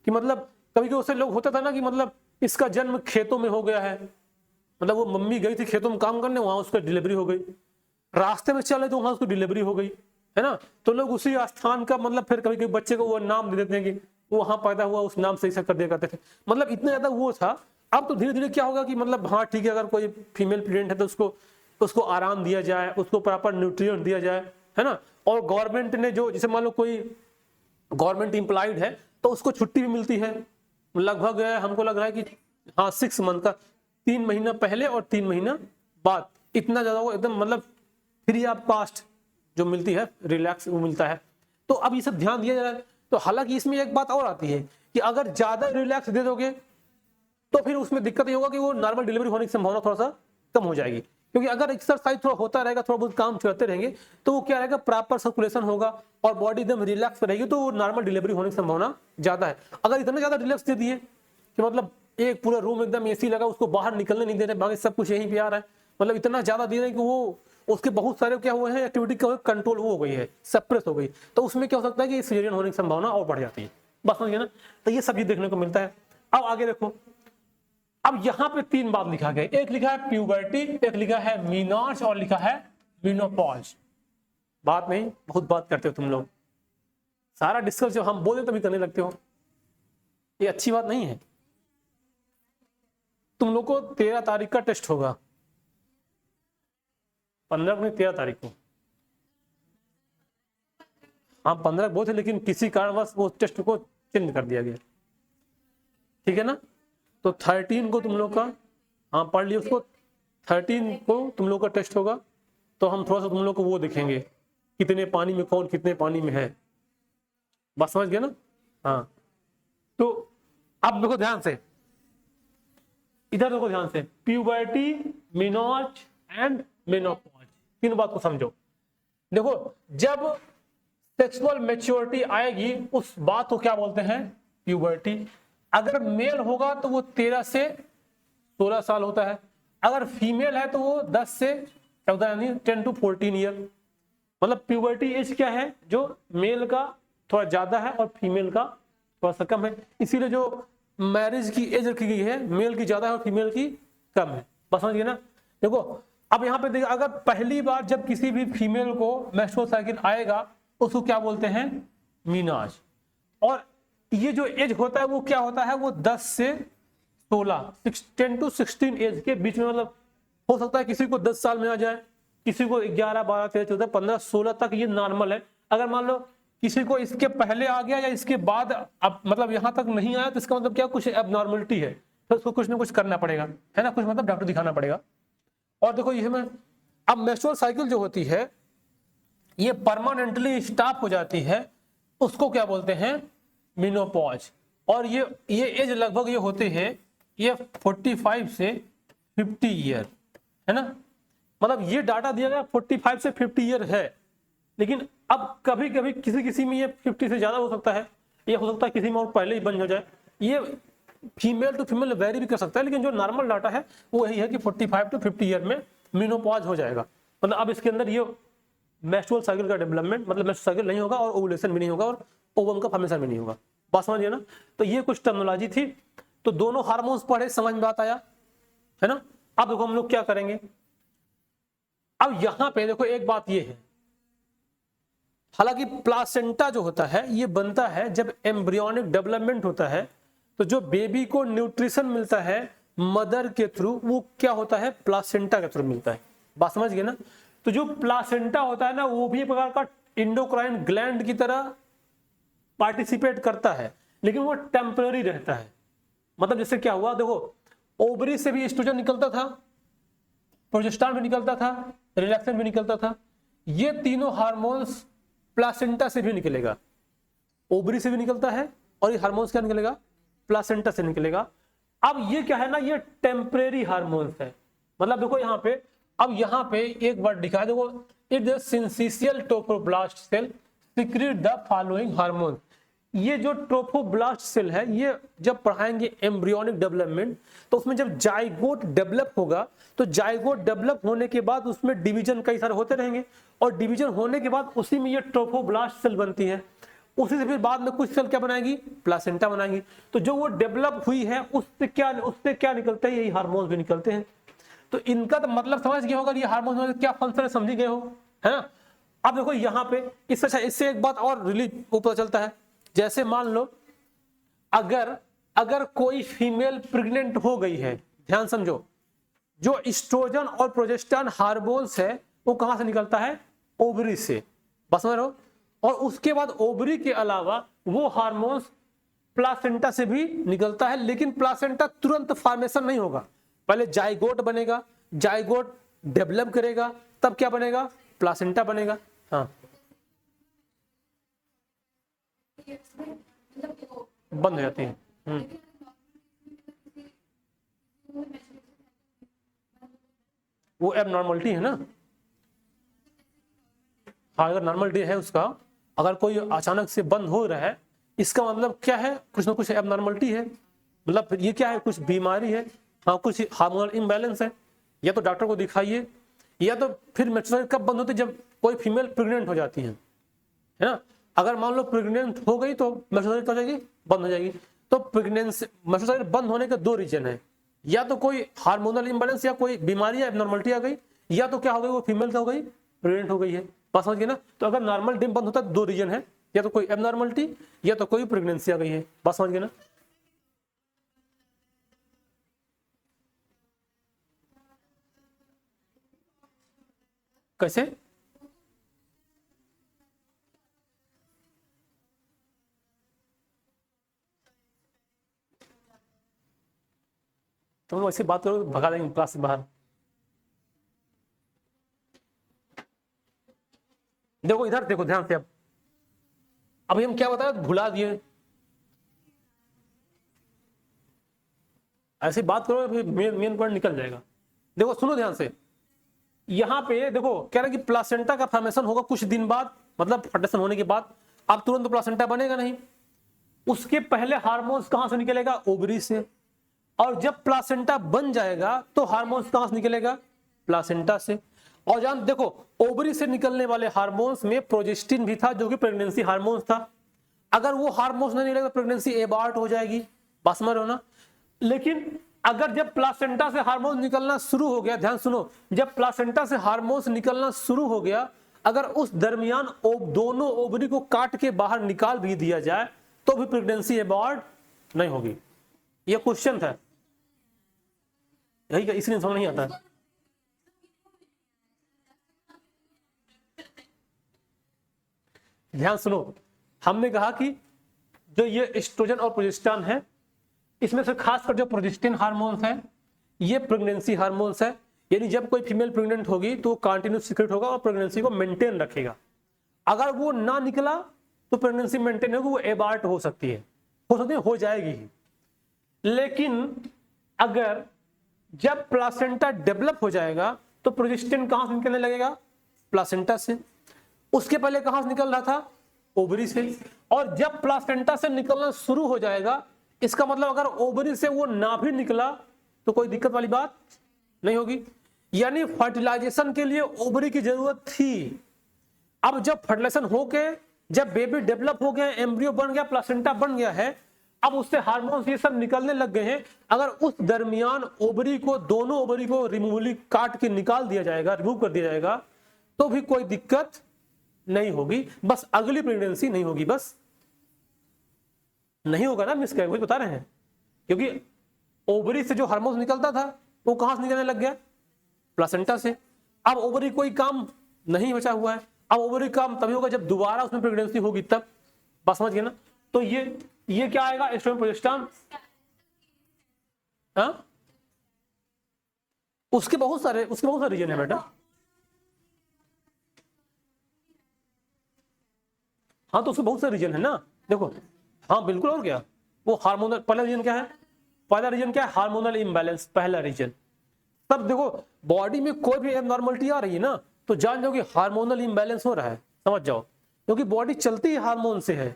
S1: कि मतलब कभी कभी उससे लोग होता था ना कि मतलब इसका जन्म खेतों में हो गया है, मतलब वो मम्मी गई थी खेतों में काम करने, वहां उसका डिलीवरी हो गई, रास्ते में चले तो वहां उसको डिलीवरी हो गई, है ना। तो लोग उसी स्थान का मतलब फिर कभी कभी बच्चे को वो नाम दे देते हैं कि वो वहां पैदा हुआ, उस नाम से ऐसा कर दिया करते थे। मतलब इतना ज्यादा वो था। अब तो धीरे धीरे क्या होगा कि मतलब हाँ ठीक है, अगर कोई फीमेल प्रेग्नेंट है तो उसको आराम दिया जाए, उसको प्रॉपर न्यूट्रिएंट दिया जाए, है ना। और गवर्नमेंट ने जो, जैसे मान लो कोई गवर्नमेंट इंप्लॉयड है तो उसको छुट्टी भी मिलती है लगभग, हमको लग रहा है कि हाँ 6 मंथ का, 3 महीना पहले और 3 महीना बाद, इतना ज्यादा वो एकदम मतलब फ्री ऑफ कॉस्ट जो मिलती है, रिलैक्स वो मिलता है। तो अब ये सब ध्यान दिया जाए। तो हालांकि इसमें एक बात और आती है कि अगर ज्यादा रिलैक्स दे दोगे तो फिर उसमें दिक्कत ये होगा कि वो नॉर्मल डिलीवरी होने की संभावना थोड़ा सा कम हो जाएगी। क्योंकि अगर एक्सरसाइज थोड़ा होता रहेगा, थोड़ा बहुत काम करते रहेंगे तो वो क्या रहेगा, प्रॉपर सर्कुलेशन होगा और बॉडी एकदम रिलैक्स रहेगी, तो नॉर्मल डिलीवरी होने की संभावना ज्यादा है। अगर इतना ज्यादा रिलैक्स दे दिए कि मतलब एक पूरा रूम एकदम एसी लगा, उसको बाहर निकलने नहीं दे रहे, बाकी सब कुछ यहीं पे आ रहा है, मतलब इतना ज्यादा दे रहे हैं कि वो उसके बहुत सारे क्या हुए हैं, एक्टिविटी क्या कंट्रोल हो गई है, सप्रेस हो गई, तो उसमें क्या हो सकता है कि सिजेरियन होने की संभावना और बढ़ जाती है, बस समझिए ना। तो ये सब देखने को मिलता है। अब आगे देखो, अब यहां पे 3 बात लिखा गया, एक लिखा है प्यूबर्टी, एक लिखा है मीनॉर्च और लिखा है मीनोपॉज। बात नहीं, बहुत बात करते हो तुम लोग, सारा डिस्कस जब हम बोले तभी करने लगते हो, ये अच्छी बात नहीं है। तुम लोग को 13 तारीख का टेस्ट होगा, 15 को नहीं, 13 तारीख को। हाँ 15 बहुत है, लेकिन किसी कारणवश वो टेस्ट को चेंज कर दिया गया, ठीक है ना। तो 13 को तुम लोग का, हाँ पढ़ लियो उसको, 13 को तुम लोग का टेस्ट होगा। तो हम थोड़ा सा तुम लोग को वो देखेंगे कितने पानी में कौन कितने पानी में है, बात समझ गए ना। हाँ तो अब देखो ध्यान से, इधर देखो ध्यान से, प्यूबर्टी, मेनोज एंड मेनोपॉज, तीन बात को समझो। देखो जब सेक्सुअल मैच्योरिटी आएगी उस बात को क्या बोलते हैं, प्यूबर्टी। अगर मेल होगा तो वो 13 से 16 साल होता है, अगर फीमेल है तो वो 10 से 14 यानी 10 to 14 ईयर। मतलब प्यूबर्टी एज क्या है, जो मेल का थोड़ा ज्यादा है और फीमेल का थोड़ा सा कम है, इसीलिए जो मैरिज की एज रखी गई है मेल की ज्यादा है और फीमेल की कम है, बस समझिए ना। देखो अब यहाँ पे देखिए, अगर पहली बार जब किसी भी फीमेल को मेंस्ट्रुअल साइकिल आएगा उसको क्या बोलते हैं, मीनाज। और ये जो एज होता है वो क्या होता है, वो 10 से 16 10 to 16 एज के बीच में, मतलब हो सकता है किसी को 10 साल में आ जाए, किसी को 11, 12, 13, 14, 15, 16 तक ये नॉर्मल है। अगर मान लो किसी को इसके पहले आ गया या इसके बाद अब मतलब यहाँ तक नहीं आया तो इसका मतलब क्या, कुछ एबनॉर्मलिटी है, तो उसको कुछ ना कुछ करना पड़ेगा, है ना, कुछ मतलब डॉक्टर दिखाना पड़ेगा। और देखो ये में अब मेंस्ट्रुअल साइकिल जो होती है ये परमानेंटली स्टॉप हो जाती है, उसको क्या बोलते हैं, मेनोपॉज। और ये एज लगभग ये होते हैं ये 45 से 50 ईयर, है ना। मतलब ये डाटा दिया गया 45 से 50 ईयर है, लेकिन अब कभी कभी किसी किसी में ये 50 से ज्यादा हो सकता है, ये हो सकता है किसी में और पहले ही बंद हो जाए, ये फीमेल टू फीमेल वेरी भी कर सकता है, लेकिन जो नॉर्मल डाटा है वो यही है कि 45 to 50 ईयर में मेनोपॉज हो जाएगा। मतलब अब इसके अंदर ये मेंस्ट्रुअल साइकिल का डेवलपमेंट मतलब मेंस्ट्रुअल साइकिल नहीं होगा और ओवुलेशन भी नहीं होगा और ओवम का फॉर्मेशन भी नहीं होगा, बात समझिए ना। तो ये कुछ टर्मिनोलॉजी थी, तो दोनों हार्मोन्स पढ़े, समझ में बात आया, है ना। अब देखो हम लोग क्या करेंगे, अब यहां पे देखो एक बात ये है, हालांकि प्लासेंटा जो होता है ये बनता है जब एम्ब्रियोनिक डेवलपमेंट होता है, तो जो बेबी को न्यूट्रिशन मिलता है मदर के थ्रू वो क्या होता है, प्लासेंटा के थ्रू मिलता है, बात समझ गए ना। तो जो प्लासेंटा होता है ना वो भी एक प्रकार का इंडोक्राइन ग्लैंड की तरह पार्टिसिपेट करता है, लेकिन वो टेम्पररी रहता है। मतलब जैसे क्या हुआ, देखो ओवरी से भी एस्ट्रोजन निकलता था, प्रोजेस्टेरॉन भी निकलता था, रिलैक्सेंट भी निकलता था, ये तीनों हार्मोन्स प्लासेंटा से भी निकलेगा, ओवरी से भी निकलता है और ये हार्मोन्स क्या निकलेगा, प्लासेंटा से निकलेगा। अब ये क्या है ना, ये टेम्परेरी हार्मोन्स है। मतलब देखो यहाँ पे, अब यहाँ पे एक वर्ड लिखा है, देखो it the syncytial trophoblast cell secrete the following hormone. ये जो ट्रोफोब्लास्ट सेल है ये जब पढ़ाएंगे एम्ब्रियोनिक डेवलपमेंट, तो उसमें जब जाइगोट डेवलप होगा तो जाइगोट डेवलप होने के बाद उसमें डिवीजन कई सारे होते रहेंगे, और डिवीजन होने के बाद उसी में ये ट्रोफोब्लास्ट सेल बनती है, उसी से फिर बाद में कुछ सेल क्या बनाएगी, प्लासेंटा बनाएगी। तो जो वो डेवलप हुई है उससे क्या निकलता है, यही हार्मोन्स भी निकलते हैं। तो इनका तो मतलब समझ गए होगा, ये हार्मोन क्या फंक्शन है, समझ गए हो, है ना। अब देखो यहाँ पे इससे एक बात और रिलीज पता चलता है, जैसे मान लो अगर कोई फीमेल प्रेग्नेंट हो गई है, ध्यान समझो, जो एस्ट्रोजन और प्रोजेस्टेरॉन हार्मोन्स है वो कहां से निकलता है, ओवरी से, बस समझ रहे हो। और उसके बाद ओवरी के अलावा वो हार्मोन्स प्लासेंटा से भी निकलता है, लेकिन प्लासेंटा तुरंत फॉर्मेशन नहीं होगा, पहले जाइगोट बनेगा, जाइगोट डेवलप करेगा, तब क्या बनेगा, प्लासेंटा बनेगा। हाँ बंद हो जाती है। वो एबनॉर्मलिटी है ना। हाँ अगर नॉर्मलिटी है उसका, अगर कोई अचानक से बंद हो रहा है इसका मतलब क्या है, कुछ ना कुछ एबनॉर्मलिटी है, मतलब ये क्या है, कुछ बीमारी है, हाँ कुछ हार्मोनल इम्बैलेंस है। या तो डॉक्टर को दिखाइए, या तो फिर मेंस्ट्रुअल कब बंद होती है, जब कोई फीमेल प्रेग्नेंट हो जाती है ना। अगर मान लो प्रेग्नेंट हो गई तो मेंस्ट्रुअल क्या हो जाएगी, बंद हो जाएगी। तो प्रेगनेंसी मेंस्ट्रुअल बंद होने के दो रीजन है, या तो कोई हार्मोनल इम्बैलेंस या कोई बीमारी या एबनॉर्मलिटी आ गई, या तो क्या हो गई, वो फीमेल क्या हो गई, प्रेग्नेंट हो गई है, बात समझ गए ना। तो अगर नॉर्मल डिम बंद होता है दो रीजन है, या तो कोई एबनॉर्मलिटी या तो कोई प्रेगनेंसी आ गई है, बात समझ गए ना। कैसे? तुम ऐसी बात करो भगा देंगे क्लास से बाहर। देखो इधर देखो ध्यान से। अब अभी हम क्या बताया भुला दिए। ऐसी बात करो फिर मेन पॉइंट निकल जाएगा। देखो सुनो ध्यान से, यहां पे देखो कह रहा है कि प्लासेंटा का फॉर्मेशन होगा कुछ दिन बाद, मतलब फर्टिलाइजेशन होने के बाद। अब तुरंत तो प्लासेंटा बनेगा नहीं, उसके पहले हार्मोन्स कहां से निकलेगा? ओवरी से। और जब प्लासेंटा बन जाएगा तो हार्मोन्स कहां से निकलेगा? प्लासेंटा से। और जान देखो ओवरी से निकलने वाले हार्मोन्स में प्रोजेस्टिन भी था जो कि प्रेगनेंसी हार्मोन्स था। अगर वो हार्मोन्स नहीं निकलेगा तो प्रेगनेंसी एबॉर्ट हो जाएगी, बस समझ रहे हो ना। लेकिन अगर जब प्लासेंटा से हार्मोन निकलना शुरू हो गया, ध्यान सुनो, जब प्लासेंटा से हार्मोन्स निकलना शुरू हो गया, अगर उस दरमियान दोनों ओवरी को काट के बाहर निकाल भी दिया जाए तो भी प्रेगनेंसी एबॉर्ट नहीं होगी। यह क्वेश्चन था, यही इसलिए समझ नहीं आता। ध्यान सुनो, हमने कहा कि जो ये एस्ट्रोजन और प्रोजेस्टेरॉन है, इसमें से खासकर जो प्रोजेस्टेरॉन हार्मोन्स है ये प्रेगनेंसी हार्मोन्स है। यानी जब कोई फीमेल प्रेग्नेंट होगी तो कंटिन्यूस सीक्रेट होगा और प्रेगनेंसी को मेंटेन रखेगा। अगर वो ना निकला तो प्रेगनेंसी मेंटेन होगी, वो एबॉर्ट हो सकती है, हो जाएगी ही। लेकिन अगर जब प्लासेंटा डेवलप हो जाएगा तो प्रोजेस्टेरॉन कहां से निकलने लगेगा? प्लासेंटा से। उसके पहले कहां से निकल रहा था? ओवरी से। और जब प्लासेंटा से निकलना शुरू हो जाएगा, इसका मतलब अगर ओवरी से वो ना भी निकला तो कोई दिक्कत वाली बात नहीं होगी। यानी फर्टिलाइजेशन के लिए ओवरी की जरूरत थी। अब जब फर्टिलाइजेशन होके जब बेबी डेवलप हो गया, एम्ब्रियो बन गया, प्लासेंटा बन गया है, अब उससे हार्मोन्स ये सब निकलने लग गए हैं। अगर उस दरमियान ओवरी को, दोनों ओवरी को रिमूवली काट के निकाल दिया जाएगा, रिमूव कर दिया जाएगा, तो भी कोई दिक्कत नहीं होगी। बस अगली प्रेगनेंसी नहीं होगी, बस नहीं होगा ना, मिस वही बता रहे हैं। क्योंकि ओवरी से जो हार्मोन निकलता था वो कहां से निकलने लग गया? प्लासेंटा से। अब ओवरी कोई काम नहीं बचा हुआ है। अब ओवरी काम तभी होगा जब दोबारा उसमें प्रेगनेंसी होगी, तब। बस समझ गए ना। तो ये क्या आएगा? Estrogen progesterone. हाँ, उसके बहुत सारे रीजन है बेटा। हाँ, तो उसके बहुत सारे रीजन है ना, देखो। हाँ बिल्कुल, और क्या। वो हार्मोनल, पहला रीजन क्या है? हार्मोनल इम्बैलेंस, पहला रीजन। तब देखो बॉडी में कोई भी एबनॉर्मलिटी आ रही है ना, तो जान जाओ कि हार्मोनल इम्बैलेंस हो रहा है, समझ जाओ। क्योंकि बॉडी चलती ही हार्मोन से है।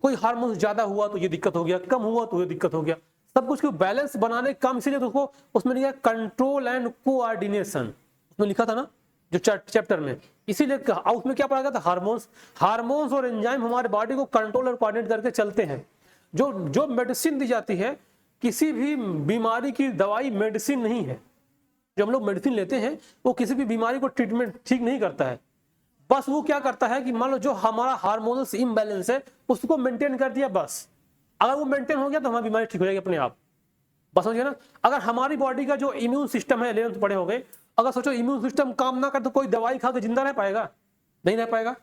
S1: कोई हार्मोन ज्यादा हुआ तो ये दिक्कत हो गया, कम हुआ तो ये दिक्कत हो गया। सब कुछ को बैलेंस बनाने का काम, इसीलिए उसको उसमें लिखा कंट्रोल एंड कोऑर्डिनेशन, उसमें लिखा था ना जो चैप्टर में। इसीलिए उसमें क्या पढ़ा गया था? हार्मोन्स और एंजाइम हमारे बॉडी को कंट्रोल और कोऑर्डिनेट करके चलते हैं। जो मेडिसिन दी जाती है, किसी भी बीमारी की दवाई मेडिसिन नहीं है। जो हम लोग मेडिसिन लेते हैं वो किसी भी बीमारी को ट्रीटमेंट ठीक नहीं करता है। बस वो क्या करता है कि मान लो जो हमारा हार्मोनल इम्बैलेंस है उसको मेंटेन कर दिया, बस। अगर वो मेंटेन हो गया तो हमारी बीमारी ठीक हो जाएगी अपने आप, बस समझिए ना। अगर हमारी बॉडी का जो इम्यून सिस्टम है, 11th पढ़े हो गए, अगर सोचो इम्यून सिस्टम काम ना कर तो कोई दवाई खा के जिंदा रह पाएगा? नहीं रह पाएगा।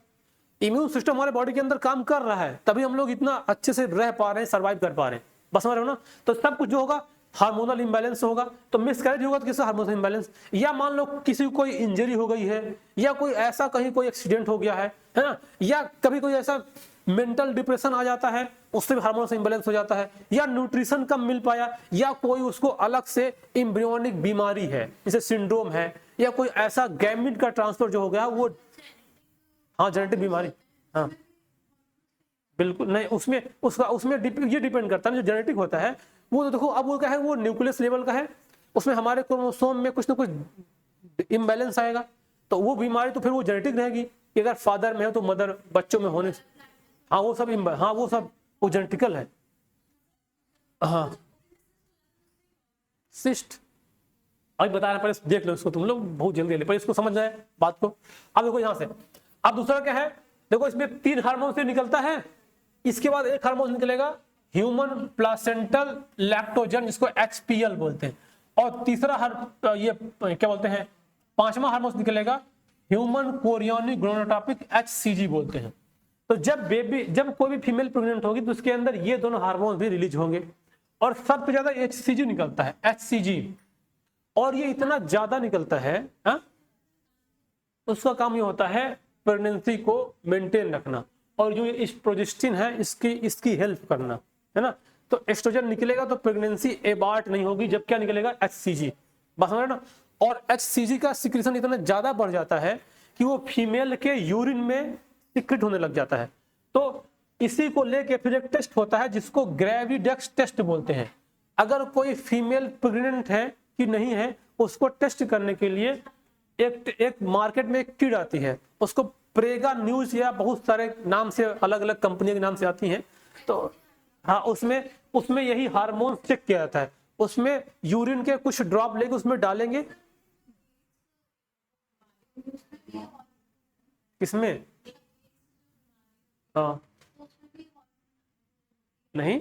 S1: इम्यून सिस्टम हमारे बॉडी के अंदर काम कर रहा है, तभी हम लोग इतना अच्छे से रह पा रहे हैं, सर्वाइव कर पा रहे हैं, बस समझ रहे हो ना। तो सब कुछ जो होगा हार्मोनल इंबैलेंस होगा। तो मिसकैरेज होगा तो किसका? Hormonal imbalance. या मान लो किसी को कोई इंजरी हो गई है, या कोई ऐसा कहीं कोई एक्सीडेंट हो गया है ना, या कभी कोई ऐसा मेंटल डिप्रेशन आ जाता है, उससे भी हार्मोनल इंबैलेंस हो जाता है, या न्यूट्रिशन कम मिल पाया, या कोई उसको अलग से एम्ब्रियोनिक बीमारी है जैसे सिंड्रोम है, या कोई ऐसा गैमेट का ट्रांसफर जो हो गया वो, हाँ जेनेटिक बीमारी, हाँ बिल्कुल नहीं, उसमें ये डिपेंड करता है। जो जेनेटिक होता है वो तो देखो, अब वो क्या है, वो न्यूक्लियस लेवल का है, उसमें हमारे क्रोमोसोम में कुछ ना कुछ इम्बैलेंस आएगा, तो वो बीमारी तो फिर वो जेनेटिक रहेगी कि अगर फादर में है तो मदर बच्चों में होने, हाँ वो सब वो जेनेटिकल है। हाँ सिस्ट अभी बता रहे, पहले देख लो इसको, तुम लोग बहुत जल्दी ले, पहले इसको समझ जाए बात को। अब देखो यहां से, अब दूसरा क्या है, देखो इसमें 3 हार्मोन से निकलता है, इसके बाद एक हार्मोन निकलेगा ह्यूमन प्लासेंटल लैक्टोजन, जिसको HPL बोलते हैं, और तीसरा ये क्या बोलते हैं, 5वां हार्मोन निकलेगा ह्यूमन कोरियोनिक गोनाडोट्रोपिक HCG बोलते हैं। तो जब कोई भी फीमेल प्रेग्नेंट होगी तो उसके अंदर ये दोनों हार्मोन भी रिलीज होंगे और सबसे ज्यादा HCG निकलता है, HCG। और ये इतना ज्यादा निकलता है, उसका काम ये होता है प्रेगनेंसी को मेंटेन रखना और जो इस प्रोजेस्टिन है इसकी हेल्प करना, है ना। तो एस्ट्रोजन निकलेगा तो प्रेगनेंसी एबार्ट नहीं होगी, जब क्या निकलेगा HCG, बस समझ ना। और HCG का सिक्रेशन इतना ज्यादा बढ़ जाता है कि वो फीमेल के यूरिन में सिक्रेट होने लग जाता है। तो इसी को लेके फिर एक टेस्ट होता है जिसको ग्रेविडेक्स टेस्ट बोलते हैं। अगर कोई फीमेल प्रेग्नेंट है कि नहीं है उसको टेस्ट करने के लिए एक मार्केट में एक किट आती है, उसको प्रेगा न्यूज या बहुत सारे नाम से अलग अलग कंपनी के नाम से आती हैं। तो हाँ, उसमें यही हार्मोन चेक किया जाता है। उसमें यूरिन के कुछ ड्रॉप लेके उसमें डालेंगे, किसमें? हाँ नहीं,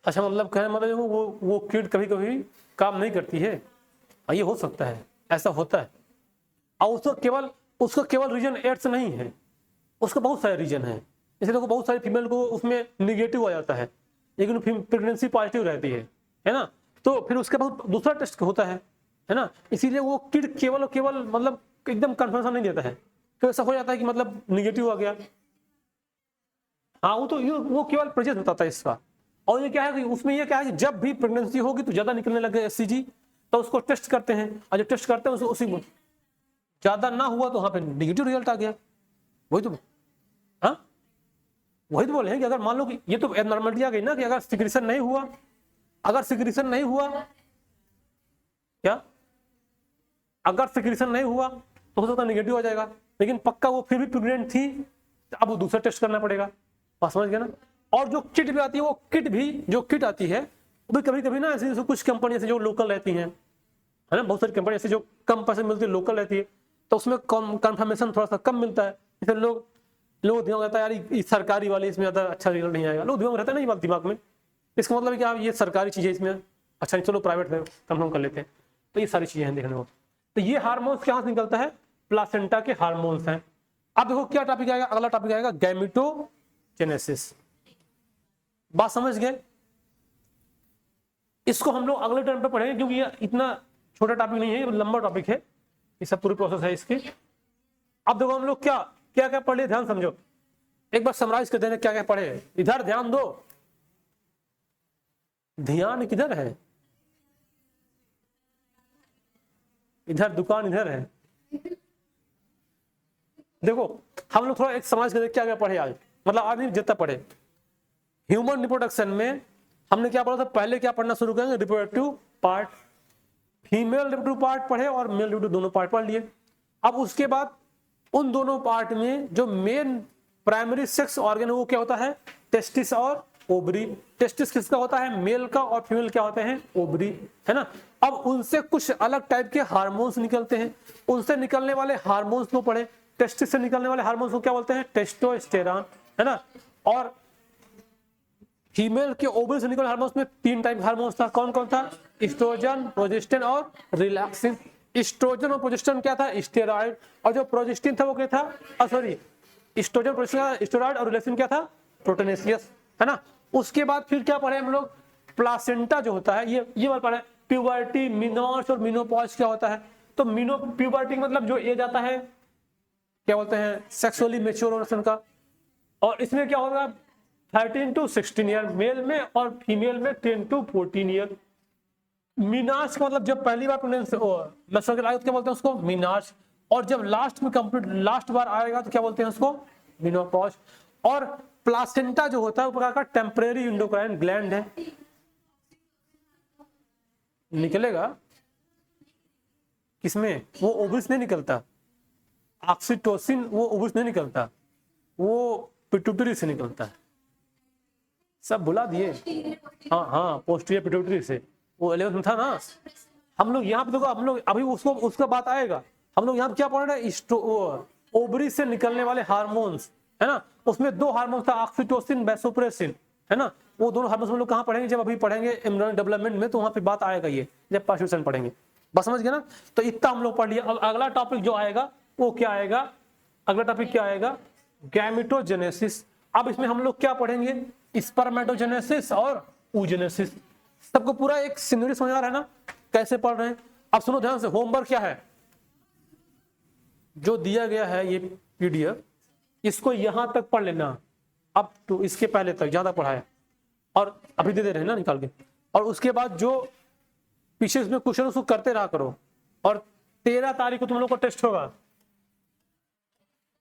S1: अच्छा मतलब कहने मतलब वो किट कभी कभी काम नहीं करती है, ये हो सकता है, ऐसा होता है। और उसको केवल रीजन एड्स नहीं है, उसका बहुत सारे रीजन है। इसलिए देखो बहुत सारी फीमेल को उसमें निगेटिव आ जाता है लेकिन प्रेगनेंसी पॉजिटिव रहती है ना। तो फिर उसके बाद दूसरा टेस्ट होता है ना। इसीलिए वो किट केवल मतलब एकदम कन्फर्मेशन नहीं देता है, तो ऐसा हो जाता है कि मतलब निगेटिव आ गया। हाँ वो केवल प्रेजेंस बताता है इसका। और ये क्या है कि उसमें ये क्या है कि जब भी प्रेगनेंसी होगी तो ज्यादा निकलने लगे HCG तो उसको टेस्ट करते हैं, और जब टेस्ट करते हैं उसी में ज्यादा ना हुआ तो वहां पे निगेटिव रिजल्ट आ गया। वही तो वही तो बोले हैं कि अगर मान लो कि ये तो एबनॉर्मलिटी आ गई ना कि अगर सिक्रेशन नहीं हुआ, क्या, अगर सिक्रेशन नहीं हुआ तो हो सकता है निगेटिव आ जाएगा, लेकिन पक्का वो फिर भी प्रेग्नेंट थी, अब वो दूसरा टेस्ट करना पड़ेगा, बात समझ गया ना। और जो किट भी आती है, वो किट आती है वो भी कभी कभी ना ऐसे कुछ कंपनी ऐसे जो लोकल रहती हैं, है ना, बहुत सारी कंपनी ऐसे जो कम पैसे मिलती है, लोकल रहती है, तो उसमें कंफर्मेशन थोड़ा सा कम मिलता है। इसलिए लोग दिमाग रहता है यार सरकारी वाले इसमें ज्यादा अच्छा रिजल्ट नहीं आएगा, लोग दिमाग रहता है ना ये बात दिमाग में। इसका मतलब क्या ये सरकारी चीजें इसमें अच्छा नहीं, चलो प्राइवेट में कंफर्म कर लेते हैं। तो ये सारी चीजें हैं देखने को। तो ये हार्मोन्स कहाँ से निकलता है? प्लासेंटा के हार्मोन्स हैं। अब देखो क्या टॉपिक आएगा, अगला टॉपिक आएगा गैमेटोजेनेसिस। बात समझ गए? इसको हम लोग अगले टर्म पे पढ़ेंगे क्योंकि ये इतना छोटा टॉपिक नहीं है, ये लंबा टॉपिक है, ये सब पूरी प्रोसेस है इसकी। अब देखो हम लोग क्या क्या पढ़ लिए, ध्यान समझो, एक बार समराइज कर देना क्या क्या पढ़े। इधर ध्यान दो, ध्यान किधर है? इधर, दुकान इधर है। देखो हम लोग थोड़ा एक समझ कर क्या क्या पढ़े आज, मतलब आज नहीं जितना पढ़े। ह्यूमन रिप्रोडक्शन में हमने क्या पढ़ा था? पहले क्या पढ़ना शुरू करेंगे? Reproductive part, female reproductive part पढ़े और मेल रिप्रोडक्टिव दोनों पार्ट पढ़ लिए। अब उसके बाद उन दोनों पार्ट में जो मेन प्राइमरी सेक्स ऑर्गन है वो क्या होता है? टेस्टिस और ओवरी। टेस्टिस किसका होता है? मेल का, और फीमेल क्या होते हैं? ओवरी, है ना। अब उनसे कुछ अलग टाइप के हार्मोन्स निकलते हैं, उनसे निकलने वाले हार्मोन्स को पढ़े। टेस्टिस से निकलने वाले हार्मोन्स को क्या बोलते हैं? टेस्टोस्टेरॉन, है ना। और फीमेल के ओवरी से निकलने हार्मोन्स में 3 टाइप हार्मोन्स था, कौन कौन था? एस्ट्रोजन, प्रोजेस्टेरोन और रिलैक्सिन। एस्ट्रोजन और प्रोजेस्टेरोन क्या था? स्टेरॉइड। और जो प्रोजेस्टिन था वो क्या था? सॉरी, एस्ट्रोजन, प्रोजेस्टेरोन, स्टेरॉइड, और रिलैक्सिन क्या था? प्रोटेनेसियस, है ना। उसके बाद फिर क्या पढ़े हम लोग? प्लासेंटा जो होता है, ये वाला पढ़े। प्यूबर्टी, मिनोर्स और मिनोपॉज क्या होता है? तो प्यूबर्टी मतलब जो एज आता है क्या बोलते हैं? सेक्सुअली मैच्योर होने का। और इसमें क्या होगा? 13 to 16 ईयर मेल में, और फीमेल में 10 to 14 ईयर। मीनार्स का मतलब जब पहली बार मेंस्ट्रुअल आएगा तो क्या बोलते हैं उसको? मीनार्स। और जब लास्ट में कंप्लीट लास्ट बार आएगा तो क्या बोलते हैं उसको? मेनोपॉज। और प्लासेंटा जो होता है वो प्रकार का टेम्परेरी एंडोक्राइन ग्लैंड है। निकलेगा किसमें? वो ओवरीज नहीं निकलता, ऑक्सीटोसिन वो ओवरीज नहीं निकलता, वो पिट्यूटरी से निकलता है। सब बुला दिए? हाँ, पोस्टीरियर पिट्यूटरी से, वो 11th में था ना। हम लोग यहाँ पे देखो, हम लोग अभी उसका बात आएगा, हम लोग यहाँ क्या पढ़ रहे हैं, ओवरी से निकलने वाले हार्मोन्स, है ना। उसमें दो हार्मोन था, ऑक्सीटोसिन, वैसोप्रेसिन, है ना। वो दोनों हार्मोन्स हम लोग कहाँ पढ़ेंगे, जब अभी पढ़ेंगे एम्ब्रियोनिक डेवलपमेंट में, तो वहां पे बात आएगा ये, जब पार्टिशन पढ़ेंगे। बस समझ गए ना। तो इतना हम लोग पढ़ लिया। अब अगला टॉपिक जो आएगा वो क्या आएगा, अगला टॉपिक क्या आएगा, गैमेटोजेनेसिस। अब इसमें हम लोग क्या पढ़ेंगे, स्पर्मेटोजेनेसिस और oogenesis। सबको पूरा एक सिनरी समझ आ रहा है ना, कैसे पढ़ रहे हैं। अब सुनो ध्यान से, होमवर्क क्या है, जो दिया गया है ये पीडीएफ, इसको यहां तक पढ़ लेना, अब तो इसके पहले तक ज्यादा पढ़ा है, और अभी दे रहे हैं ना निकाल के। और उसके बाद जो पीछे इसमें क्वेश्चन उसको करते रहा करो। और 13 तारीख को तुम लोग को टेस्ट होगा।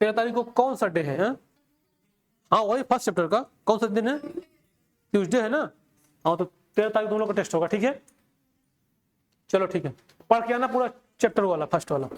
S1: 13 तारीख को कौन सा डे है? हाँ वही फर्स्ट चैप्टर का कौन सा दिन है, ट्यूसडे है ना। हाँ तो 13 तारीख तुम लोग का टेस्ट होगा, ठीक है। चलो ठीक है, पढ़ के आना पूरा चैप्टर वाला, फर्स्ट वाला।